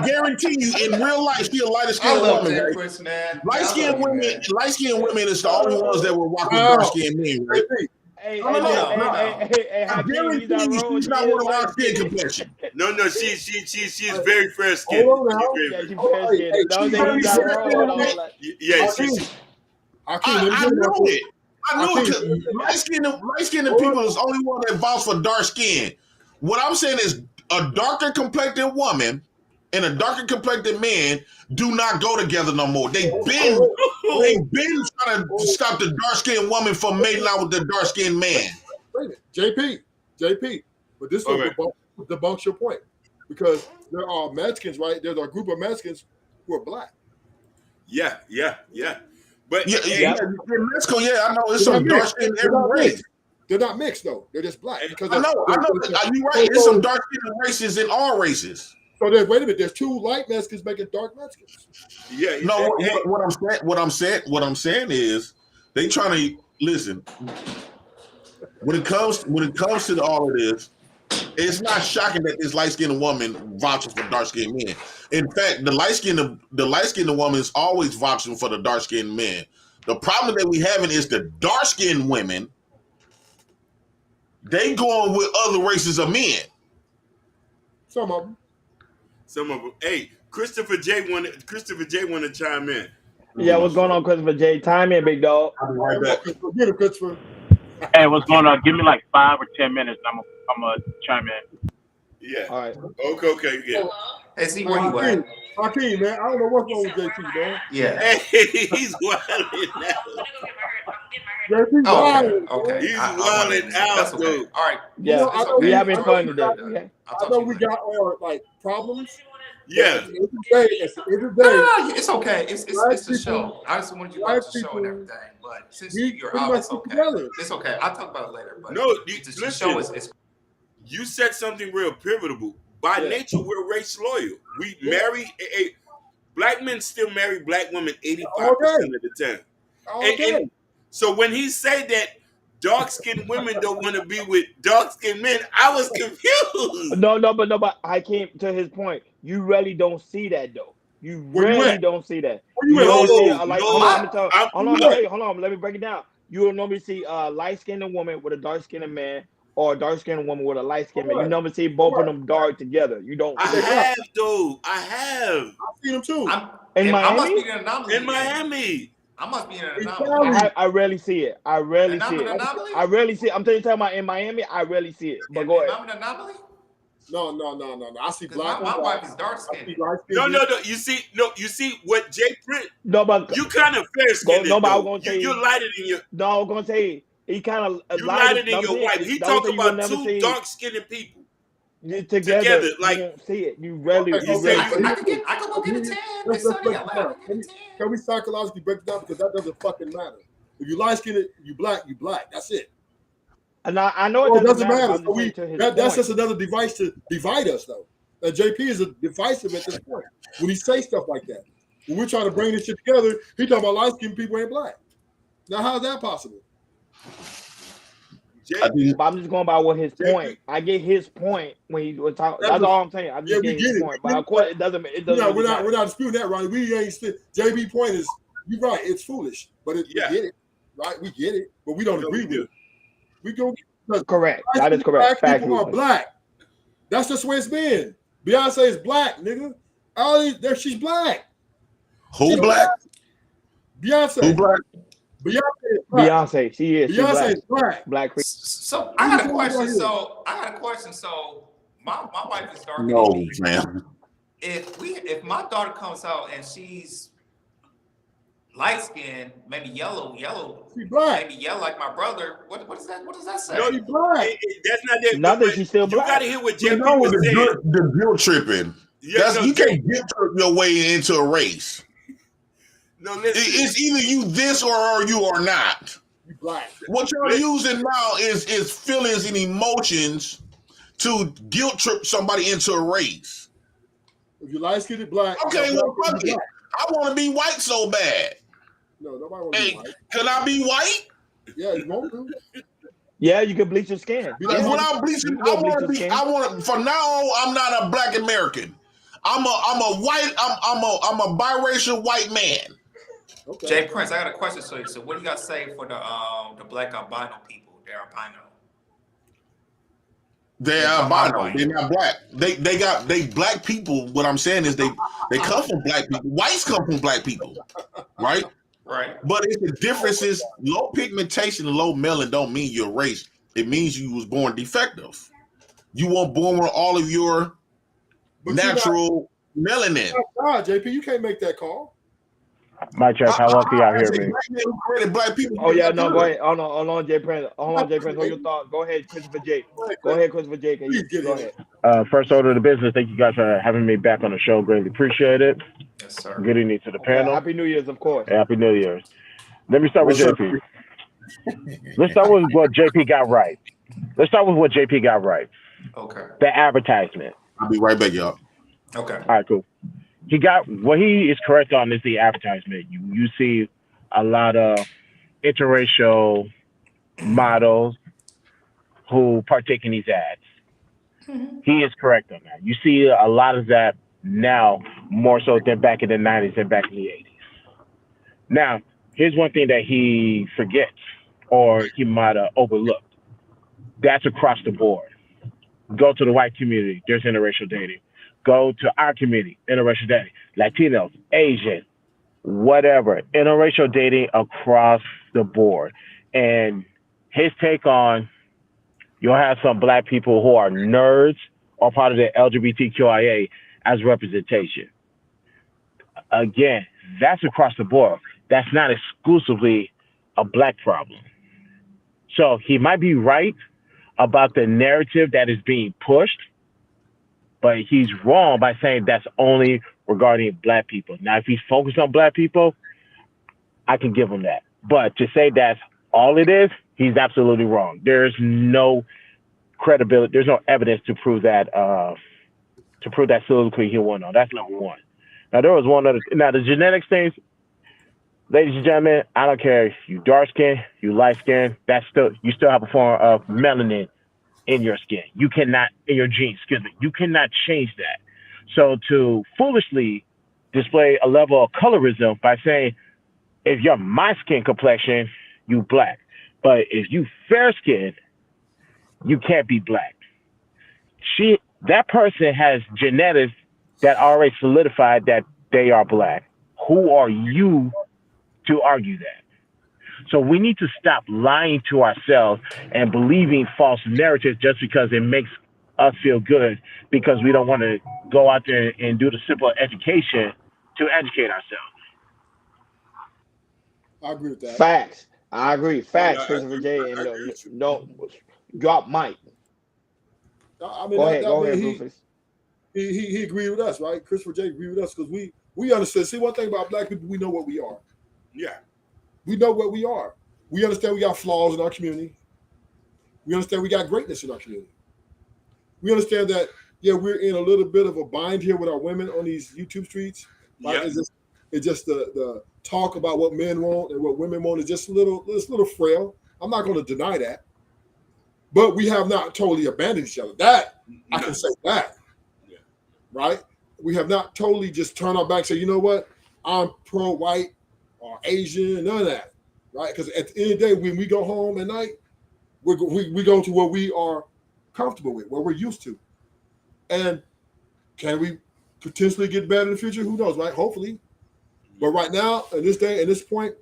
guarantee you, in real life, she's a lighter skinned woman. Right? Chris, man. Light skinned women is the only ones that will walk with dark skinned men, right? Hey, I guarantee you, she's not one of our skin complexion. No, she's very fair skinned. Hold on now. Yeah, she Oh, fair hey, skinned. hey, Don't she's say very he's not fair wrong skinned. and all that. Yeah, Hakeem, let me I tell you know something. it. I knew it. Hakeem, Light-skinned hold people on. is the only one that vouch for dark skin. What I'm saying is a darker complected woman and a darker complected man do not go together no more. They've been trying to stop the dark skinned woman from mating out with the dark skinned man. Wait a minute. JP. But this will debunk your point. Because there are Mexicans, right? There's a group of Mexicans who are black. Yeah. But In Mexico, I know it's They're some not dark mixed. skin They're every not race. mixed. They're not mixed, though. They're just black. Because I know. You're right. It's some dark skinned races in all races. So wait a minute. There's two light Mexicans making dark Mexicans. Yeah. No, what I'm saying is they trying to listen. When it comes to all of this, it's not shocking that this light skinned woman vouches for dark skinned men. In fact, the light skinned woman is always vouching for the dark skinned men. The problem that we having is the dark skinned women. They going with other races of men. Some of them. Hey, Christopher J wanted to chime in. Yeah, what's going on, Christopher J? Time in, big dog. I'll be right back. Get him, Christopher. Hey, what's going on? Give me like 5 or 10 minutes. I'm gonna chime in. Yeah. All right. Okay. Yeah. Hey, see where you at? Hakeem, man, I don't know what's wrong with JP, man. Yeah. Hey, he's wilding now. JP, Okay. He's wilding out, That's okay. dude. All right. Yeah, It's okay. we having I'll fun talk today. to you later. Okay. I'll I talk know to you we later. got our like problems. Yeah. At the end of the day, No, it's okay. It's Black a show. I just wanted you to black watch the show and people, everything. But since we you're pretty out, much it's stick okay. together. It's okay. I'll talk about it later. But No, the listen. show is You said something real pivotal. By nature, we're race loyal. We marry black men still marry black women 85% of the time. And so when he said that dark skinned women don't want to be with dark skinned men, I was confused. But I came to his point. You really don't see that though. You really don't see that. You don't see at? hold on, I'm gonna tell you. At? Hold on, let me break it down. You will normally see a light skinned woman with a dark skinned man, or a dark skinned woman with a light skinned man. You never see both of them dark together. You don't. I have though. I have. I've seen them too. In I must Miami? be an anomaly. In Miami. I must be an anomaly. I rarely see it. I rarely see it. Anomaly? I rarely see it. I'm talking about in Miami. I rarely see it. But go ahead. I'm an anomaly? No. I see black. My wife is dark skinned. No. You see what Jay Prince. No, but you kind of fair skinned. No, but I was gonna say you're lighter than your. No, I was gonna say he kind of You lighter than your wife. He talk about two dark skinned people together. Like you don't see it. You rarely. I can go get a 10. It's sunny. Can we psychologically break it down, because that doesn't fucking matter. If you light skinned, you black. That's it. And I know it doesn't matter. So that's just another device to divide us, though. And JP is a divisive at this point when he say stuff like that. When we're trying to bring this shit together, he talking about light skinned people ain't black. Now, how is that possible? I'm just going by what his point. I get his point when he was talking. That's all I'm saying. I just get his point. But of course, it doesn't. We're not disputing that, Ronnie. We ain't. JB point is, you're right. It's foolish, but we get it, right? We get it, but we don't agree with it. We go correct. That is correct. Black people are black. That's just the way it's been. Beyonce is black, nigga. She's black. Who black? Beyonce. Who black? Beyonce is black. Beyonce, she is. Beyonce is black. Black. So I got a question. So my wife is dark. No, man. If my daughter comes out and she's light skinned, maybe yellow, she's black. maybe yellow like my brother. What does that say? No, you black. That's not that. Not that she's still black. You gotta hear what Jay No, was saying. the guilt tripping. Yeah, you can't guilt trip your way into a race. No, listen. It's either you this or you are not. You black. What you're using now is feelings and emotions to guilt trip somebody into a race. If you light skinned black. Okay, well, fuck it. I want to be white so bad. No, nobody want to be white. Can I be white? Yeah, you want to. Yeah, you can bleach your skin. When I'm bleaching, I want to. From now on, I'm not a black American. I'm a white. I'm a biracial white man. Okay. Jay Prince, I got a question for you. So, what do you got to say for the black albino people? They're albino. They They albino. They're albino. not black. They black people. What I'm saying is they come from black people. Whites come from black people, right? Right. But it's the difference is low pigmentation and low melanin don't mean you're race. It means you was born defective. You weren't born with all of your But natural melanin. God, JP, you can't make that call. My check. How well can y'all hear me? Black people. Oh yeah, no, go ahead. Hold on, Jay Prince. Hold on, Jay Prince. Hold your thought. Go ahead, Christopher J. Go ahead, Christopher J. Go ahead. First order of the business. Thank you guys for having me back on the show. Greatly appreciate it. Yes, sir. Good evening to the Okay, panel. Happy New Year's, of course. Happy New Year's. Let me start with JP. Let's start with what JP got right. Okay. The advertisement. I'll be right back, y'all. Okay. All right, cool. He got what he is correct on is the advertisement. You see a lot of interracial models who partake in these ads. He is correct on that. You see a lot of that now more so than back in the 90s and back in the 80s. Now, here's one thing that he forgets or he might have overlooked. That's across the board. Go to the white community, there's interracial dating. Go to our community, interracial dating. Latinos, Asian, whatever, interracial dating across the board. And his take on, you'll have some black people who are nerds or part of the LGBTQIA as representation. Again, that's across the board. That's not exclusively a black problem. So he might be right about the narrative that is being pushed, but he's wrong by saying that's only regarding black people. Now, if he's focused on black people, I can give him that. But to say that's all it is, he's absolutely wrong. There's no credibility. There's no evidence to prove that soliloquy he won on. That's number one. Now, there was one other. Now, the genetics things, ladies and gentlemen, I don't care if you dark skin, you light skin. You still have a form of melanin in your skin. You cannot, in your genes, excuse me. You cannot change that. So to foolishly display a level of colorism by saying, if you're my skin complexion, you black. But if you fair skinned, you can't be black. That person has genetics that already solidified that they are black. Who are you to argue that? So we need to stop lying to ourselves and believing false narratives just because it makes us feel good, because we don't want to go out there and do the simple education to educate ourselves. I agree with that. Facts. I agree. Facts, I Christopher agree- J. I And agree with you. don't drop Mike. I mean, Go ahead, he, Rufus. he agreed with us, right? Christopher J agreed with us because we understand. See, one thing about black people, we know what we are. Yeah. We know what we are. We understand we got flaws in our community. We understand we got greatness in our community. We understand that, yeah, we're in a little bit of a bind here with our women on these YouTube streets. Like, Yeah. it's just the talk about what men want and what women want is just a little frail. I'm not going to deny that. But we have not totally abandoned each other. That, I can say that. Yeah. Right? We have not totally just turned our back and say, you know what? I'm pro-white or Asian, none of that. Right? Because at the end of the day, when we go home at night, we go to where we are comfortable with, where we're used to. And can we potentially get better in the future? Who knows, right? Hopefully. But right now, at this day, at this point,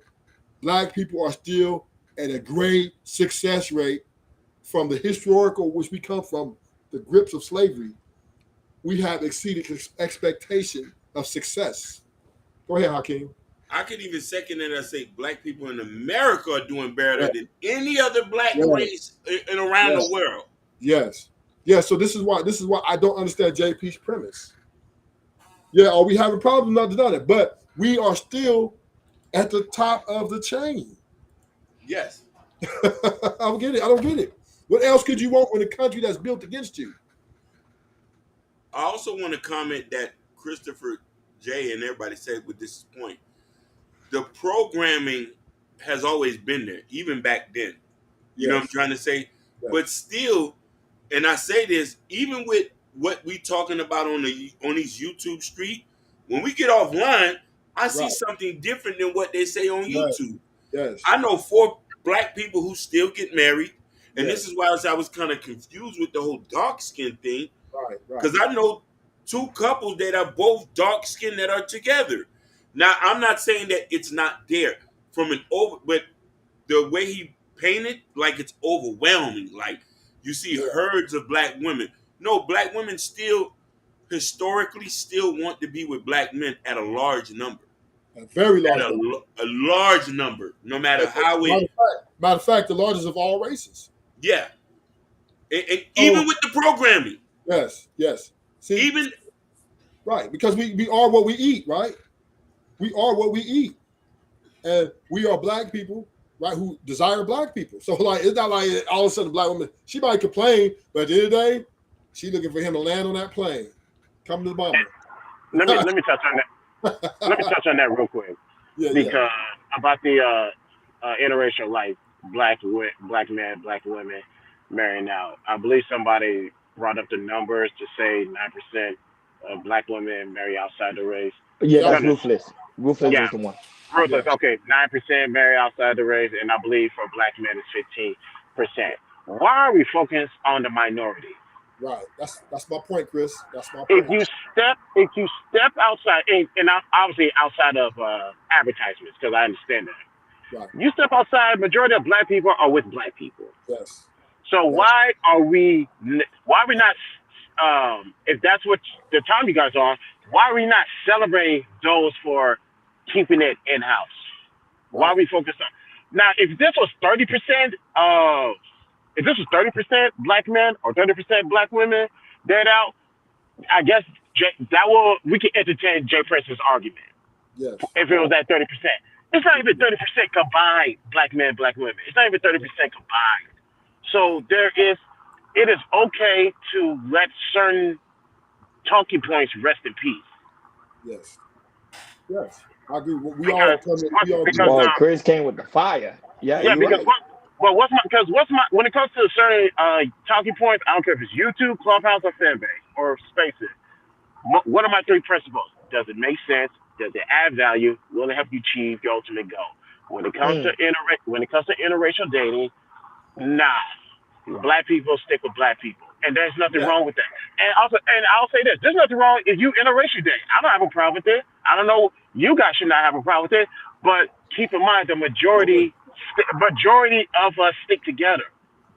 black people are still at a great success rate from the historical, which we come from, the grips of slavery. We have exceeded expectation of success. Go ahead, Hakeem. I could even second it and say black people in America are doing better Yeah. than any other black Yeah. race in around Yes. the world. Yes. Yeah, so this is why I don't understand JP's premise. Yeah, are we having problems? Not done it, but we are still at the top of the chain. Yes. I don't get it. I don't get it. What else could you want in a country that's built against you? I also want to comment that Christopher J and everybody said with this point, the programming has always been there, even back then. You know what I'm trying to say? Yes. But still, and I say this, even with what we talking about on these YouTube street, when we get offline, I see Right. something different than what they say on Right. YouTube. Yes. I know 4 black people who still get married. And Yeah. this is why I was kind of confused with the whole dark skin thing, Right. Right. because I know two couples that are both dark skinned that are together. Now, I'm not saying that it's not there from an over, but the way he painted, like it's overwhelming. Like you see Yeah. herds of black women. No, black women still historically still want to be with black men at a large number. A very At large number. a large number, no matter how it. Matter of fact, the largest of all races. Yeah, and Oh, even with the programming, yes, yes. See, even right, because we are what we eat, right? We are what we eat, and we are black people, right? Who desire black people. So like, it's not like all of a sudden a black woman, she might complain, but at the end of the day, she looking for him to land on that plane, come to the mama. Let me touch on that. Let me touch on that real quick Yeah, because about the interracial life, black men, black women marrying out. I believe somebody brought up the numbers to say 9% of black women marry outside the race. Yeah, yeah, that's Gonna, Ruthless. Ruthless yeah, is the one. yeah. ruthless. Okay, 9% marry outside the race, and I believe for black men it's 15%. Why are we focused on the minority? Right. That's my point, Chris. That's my point. If you step outside, and obviously outside of advertisements, because I understand that. Right. You step outside, majority of black people are with black people. Yes. So Yes. why are we not if that's what the time you guys are on, why are we not celebrating those for keeping it in house? Why are Right. we focused on now if this was 30% if this was 30% black men or 30% black women dead out, I guess we can entertain Jay Prince's argument Yes. if it was at 30%. It's not even 30% combined black men, black women. It's not even 30% combined. So it is okay to let certain talking points rest in peace Yes. Yes. I agree. We all because come. We all because Well, Chris came with the fire. Yeah, yeah you're because right. what's my when it comes to certain talking points, I don't care if it's YouTube, Clubhouse, or Fanbase or Spaces. What are my three principles? Does it make sense? Does it add value? Will it help you achieve your ultimate goal? When it comes to Mm. interracial dating, nah. Black people stick with black people, and there's nothing yeah. wrong with that. And I'll say this: there's nothing wrong if you interracial date. I don't have a problem with it. I don't know, you guys should not have a problem with it, but keep in mind the majority of us stick together.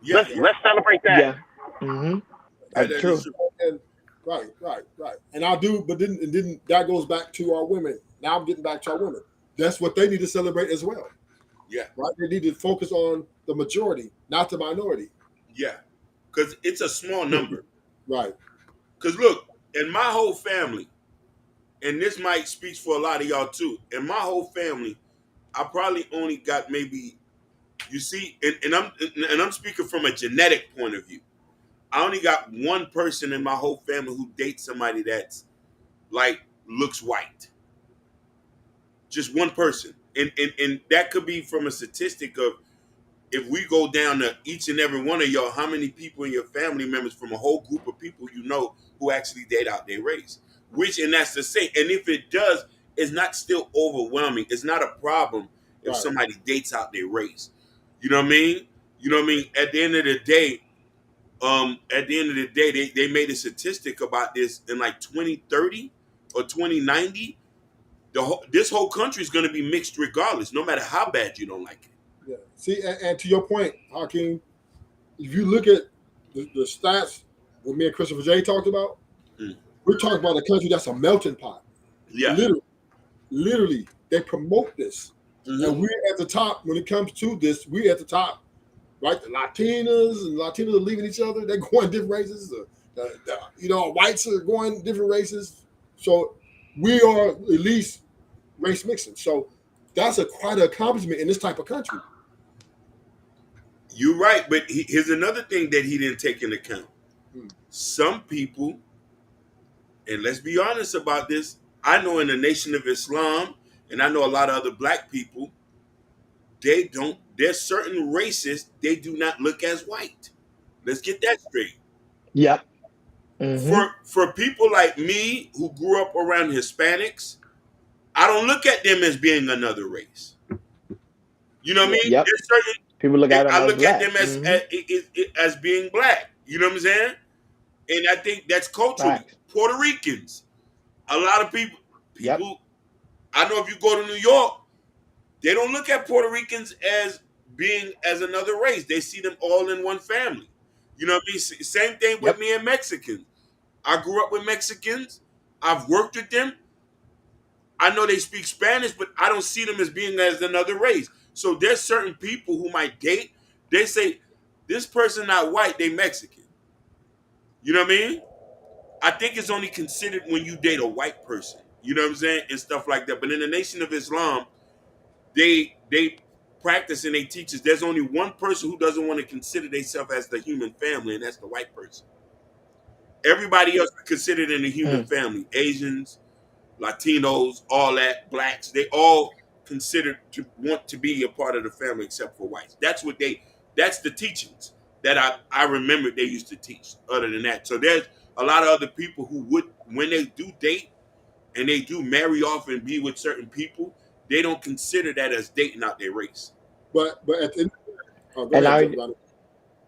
yeah, Let's celebrate that. Yeah. Mm-hmm. that That's is true. true. And right. And I do, but then that goes back to our women. Now I'm getting back to our women. That's what they need to celebrate as well. Yeah, Right. They need to focus on the majority, not the minority. yeah, because it's a small number. Right. Because look, in my whole family, and this might speak for a lot of y'all too. In my whole family, I probably only got maybe you see, and I'm speaking from a genetic point of view. I only got one person in my whole family who dates somebody that's like looks white. Just one person, and that could be from a statistic of if we go down to each and every one of y'all, how many people in your family members from a whole group of people you know who actually date out their race? Which, and that's to say, and if it does, it's not still overwhelming. It's not a problem if Right. somebody dates out their race. You know what I mean? You know what I mean? At the end of the day, they made a statistic about this in like 2030 or 2090. This whole country is going to be mixed regardless, no matter how bad you don't like it. Yeah. See, and to your point, Hakeem, if you look at the stats what me and Christopher J talked about, Mm. we're talking about a country that's a melting pot. Yeah. Literally, they promote this. Mhm. And we're at the top when it comes to this. We're at the top, right? The Latinas are leaving each other. They're going different races. Whites are going different races. So we are at least race mixing. So that's quite an accomplishment in this type of country. You're right, but here's another thing that he didn't take into account. Hmm. Some people, and let's be honest about this, I know in the Nation of Islam, and I know a lot of other black people, there's certain races they do not look as white. Let's get that straight. Yep. Mm-hmm. For people like me who grew up around Hispanics, I don't look at them as being another race. You know what I mean? Yep. There's certain People look at them I as look at black. them as being black. You know what I'm saying? And I think that's culturally Facts. Puerto Ricans. A lot of people, Yep. people. I know if you go to New York, they don't look at Puerto Ricans as being as another race. They see them all in one family. You know what I mean? Same thing with Yep. me and Mexicans. I grew up with Mexicans. I've worked with them. I know they speak Spanish, but I don't see them as being as another race. So there's certain people who might date. They say this person not white, they Mexican. You know what I mean? I think it's only considered when you date a white person. You know what I'm saying? And stuff like that. But in the Nation of Islam, they practice and they teach us there's only one person who doesn't want to consider themselves as the human family, and that's the white person. Everybody else is considered in the human Mm. family. Asians, Latinos, all that, blacks, they all considered to want to be a part of the family except for whites. That's the teachings that I remember they used to teach. Other than that. So there's a lot of other people who would, when they do date and they do marry off and be with certain people, they don't consider that as dating out their race. But at the end, oh, go And ahead, I Johnny.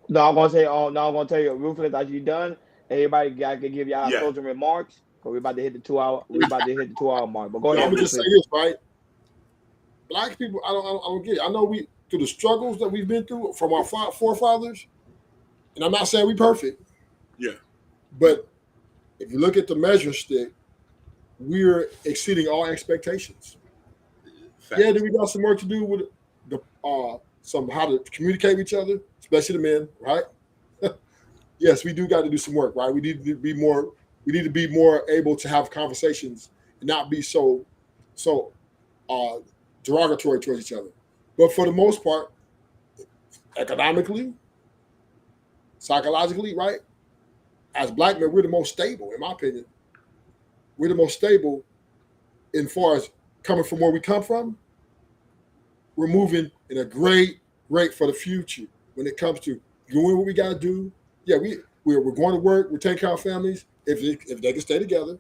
no, I'm gonna say, oh no, I'm gonna tell you, Ruthless, are you done? Everybody got to give y'all Yeah. closing remarks. Cause we about to hit the 2 hour. We about to hit the 2 hour mark. But go I'm ahead, gonna just say Ruthless. this, right? Black people, I don't get it. I know we through the struggles that we've been through from our forefathers, and I'm not saying we perfect, Yeah. but if you look at the measure stick, we're exceeding all expectations. Fact. Yeah, then we got some work to do with the some how to communicate with each other, especially the men, right? Yes, we do got to do some work, right? We need to be more. We need to be more able to have conversations and not be so uh, derogatory towards each other. But for the most part, economically, psychologically, right? As black men, we're the most stable, in my opinion. We're the most stable in far as coming from where we come from. We're moving in a great rate for the future when it comes to doing what we got to do. Yeah, we're going to work. We're taking care of our families if they can stay together,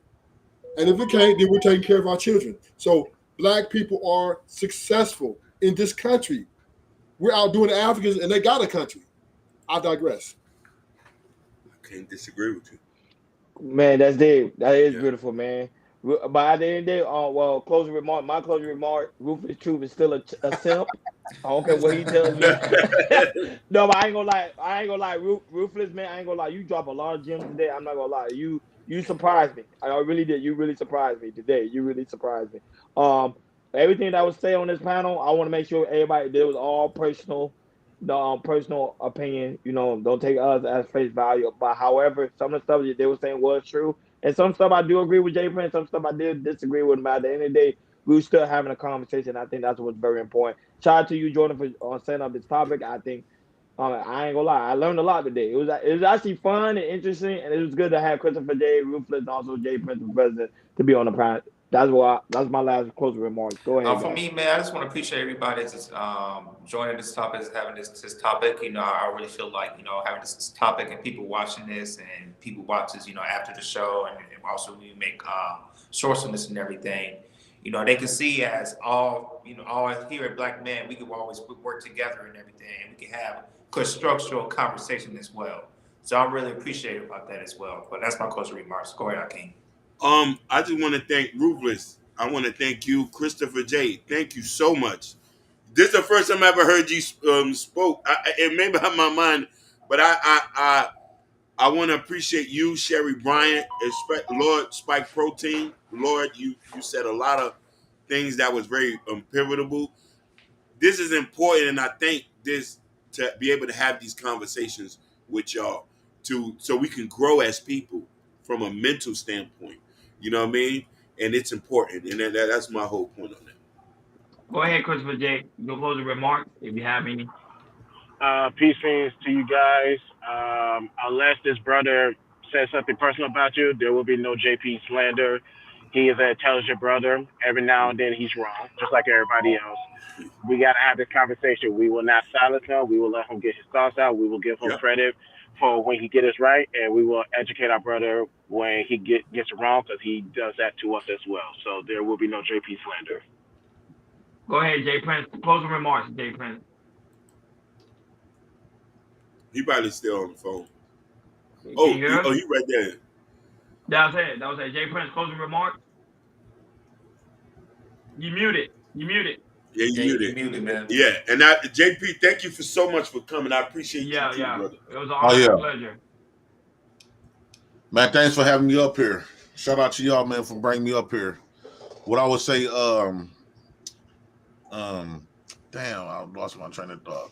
and if we can't, then we're taking care of our children. So black people are successful in this country. We're outdoing the Africans, and they got a country. I digress. I can't disagree with you. Man, that's deep. That is Yeah. beautiful, man. But at the end of the day, well, closing remark. My closing remark. Ruthless Truth is still a simp. I don't care what he tells me. No, but I ain't gonna lie. I ain't gonna lie. Ruthless, man. I ain't gonna lie. You drop a lot of gems today. I'm not gonna lie. You surprised me. I really did. You really surprised me today. You really surprised me. Um, everything that was said on this panel, I want to make sure everybody there was all personal, the personal opinion. Don't take us as face value. But however, some of the stuff that they were saying was true, and some stuff I do agree with Jay Prince. Some stuff I did disagree with him. But at the end of the day, we were still having a conversation. I think that's what's very important. Shout out to you, Jordan, for setting up this topic. I think I ain't gonna lie, I learned a lot today. It was actually fun and interesting, and it was good to have Christopher J. Ruthless and also Jay Prince, the president, to be on the panel. That's my last closing remarks. Go ahead, For guys. me, man, I just want to appreciate everybody just joining this topic, having this topic. I really feel like having this topic and people watching this and people watch this, after the show, and also we make shorts on this and everything. They can see as all here at Black Men, we can always work together and everything, and we can have constructural conversation as well. So I'm really appreciative about that as well. But that's my closing remarks. Go ahead, Akeem. I just want to thank Ruthless. I want to thank you, Christopher J. Thank you so much. This is the first time I ever heard you spoke. It may be on my mind, but I want to appreciate you, Sherry Bryant, Lord Spike Protein. Lord, you said a lot of things that was very pivotal. This is important, and I think this to be able to have these conversations with y'all so we can grow as people from a mental standpoint. You know what I mean? And it's important, and that's my whole point on that. Go ahead, Christopher J. Your closing remarks, if you have any. Peace to you guys. Unless this brother says something personal about you, there will be no JP slander. He is an intelligent brother. Every now and then he's wrong, just like everybody else. We got to have this conversation. We will not silence him. We will let him get his thoughts out. We will give him Yeah. credit for when he gets it right, and we will educate our brother when he gets it wrong, because he does that to us as well. So there will be no JP slander. Go ahead, Jay Prince. Closing remarks, Jay Prince. He probably still on the phone. Can you Oh, hear us? he right there. That was it. That was it. Jay Prince closing remarks. You muted. You muted. Yeah, you Yeah, you muted. muted, man. Yeah, and JP, thank you for so much for coming. I appreciate you Yeah, too, yeah. brother. It was an Oh honor and yeah, a pleasure. man. Thanks for having me up here. Shout out to y'all, man, for bringing me up here. What I would say, damn, I lost my train of thought.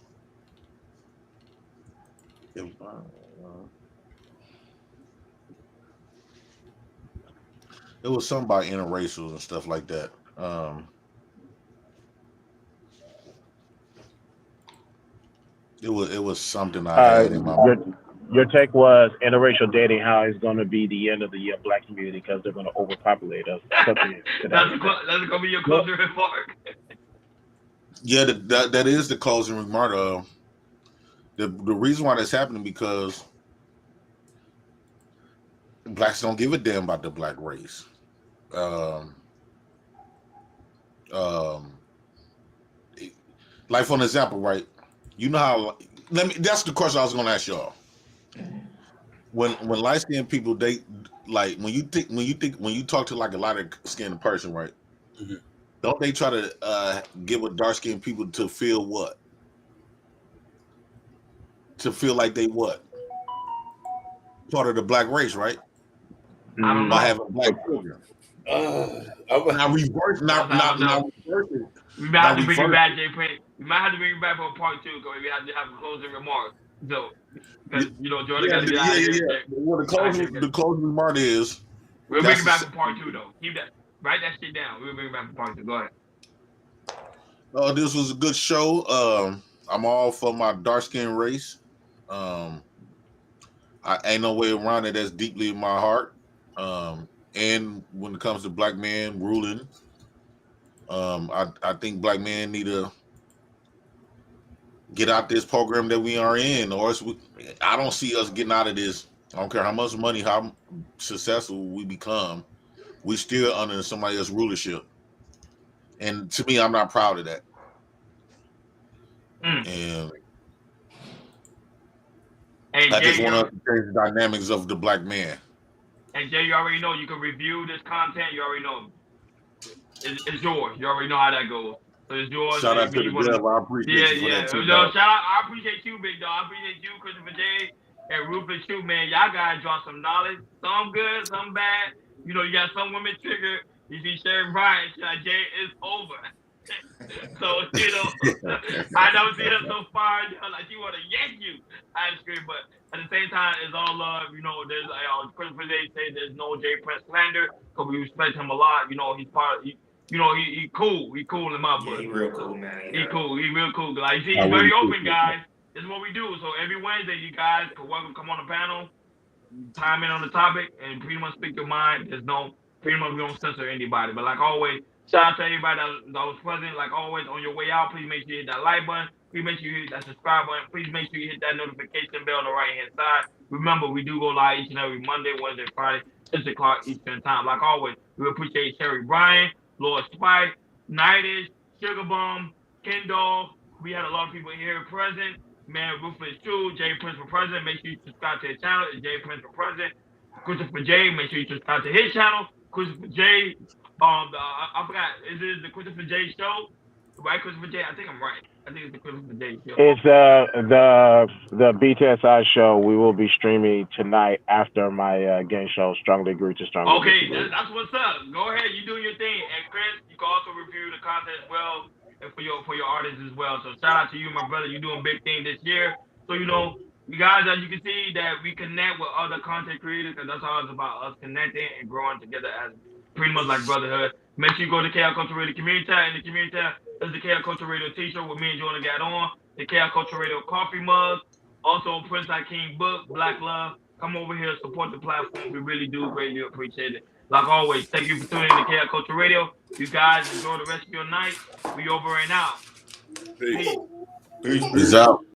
It was something about interracials and stuff like that. It was something I had in my Your take was interracial dating, how it's going to be the end of the black community because they're going to overpopulate us. Something to that That's effect. gonna be your closing remark. yeah. That is the closing remark. The reason why that's happening because blacks don't give a damn about the black race. Um, um, like for an example, right? You know how? That's the question I was going to ask y'all. When light skinned people they like when you talk to like a lighter skinned person, right? Mhm. Don't they try to give a dark skinned people to feel what? To feel like they what? Part of the black race, right? I don't By know. having black children. I'm Now reverse, I don't know. reverse it. We might Now have to bring you reverse back, Jay Prince. We might have to bring you back for part two because we have to have a closing remark. So, because it. Jordan got to get out of here. Yeah. Well, the closing remark is We'll bring that's you back for part two though. Keep that. Write that shit down. We'll bring you back for part two. Go ahead. this was a good show. I'm all for my dark skinned race. Um, I ain't no way around it. That's deeply in my heart. And when it comes to black men ruling, I think black men need to get out this program that we are in, or else I don't see us getting out of this. I don't care how much money, how successful we become, we still under somebody else's rulership. And to me, I'm not proud of that. And I Jay, just want to change the dynamics of the black man. And Jay, you already know you can review this content. You already know it's yours. You already know how that goes. So it's yours. Shout out to You the want devil. I appreciate you for that too, dog. Shout out. I appreciate you, big dog. I appreciate you, Christopher J. And Rufus too, man. Y'all guys drop some knowledge. Some good, some bad. You got some women triggered. You see Sherry Bryan, she's like, Jay, it's over. So, I don't see her so far. Like, she want to yank you. I'm screaming, but at the same time, it's all love. There's Christopher J say there's no Jay Prince slander because we respect him a lot. He's part of, he cool. He cool in my book. Yeah, he real cool, man. He cool. He real cool. Like, he's very open, guys. This is what we do. So every Wednesday, you guys are welcome to come on the panel, time in on the topic, and pretty much speak your mind. Pretty much we don't censor anybody. But like always, shout out to everybody that was present. Like always, on your way out, please make sure you hit that like button. Please make sure you hit that subscribe button. Please make sure you hit that notification bell on the right-hand side. Remember, we do go live each and every Monday, Wednesday, Friday, 6 o'clock Eastern time. Like always, we appreciate Sherry Bryan, Lord Spike, Nightish, Sugar Bum, Ken Dog. We had a lot of people here present. Man, Rufus too, Jay Prince for president. Make sure you subscribe to his channel. It's Jay Prince for president. Christopher J. Make sure you subscribe to his channel. Christopher J. I forgot. Is it the Christopher J. show? Right, Christopher J. I think I'm right. I think it's the Christopher J. show. It's the BTSI show. We will be streaming tonight after my game show. Strongly agree to strongly. Okay, that's what's up. Go ahead, you do your thing. And Chris, you can also review the content as well, and for your artists as well. So shout out to you, my brother. You're doing big things this year. So you guys, as you can see, that we connect with other content creators, because that's all it's about, us connecting and growing together as pretty much like brotherhood. Make sure you go to KL Culture Radio Community Tab. In the Community Tab, there's the KL Culture Radio T-shirt with me and Jordan got on, the KL Culture Radio coffee mug, also Prince Hakeem book, Black Love. Come over here, support the platform. We really do greatly appreciate it. Like always, thank you for tuning in to KL Culture Radio. You guys enjoy the rest of your night. We over and out. Peace. Peace out.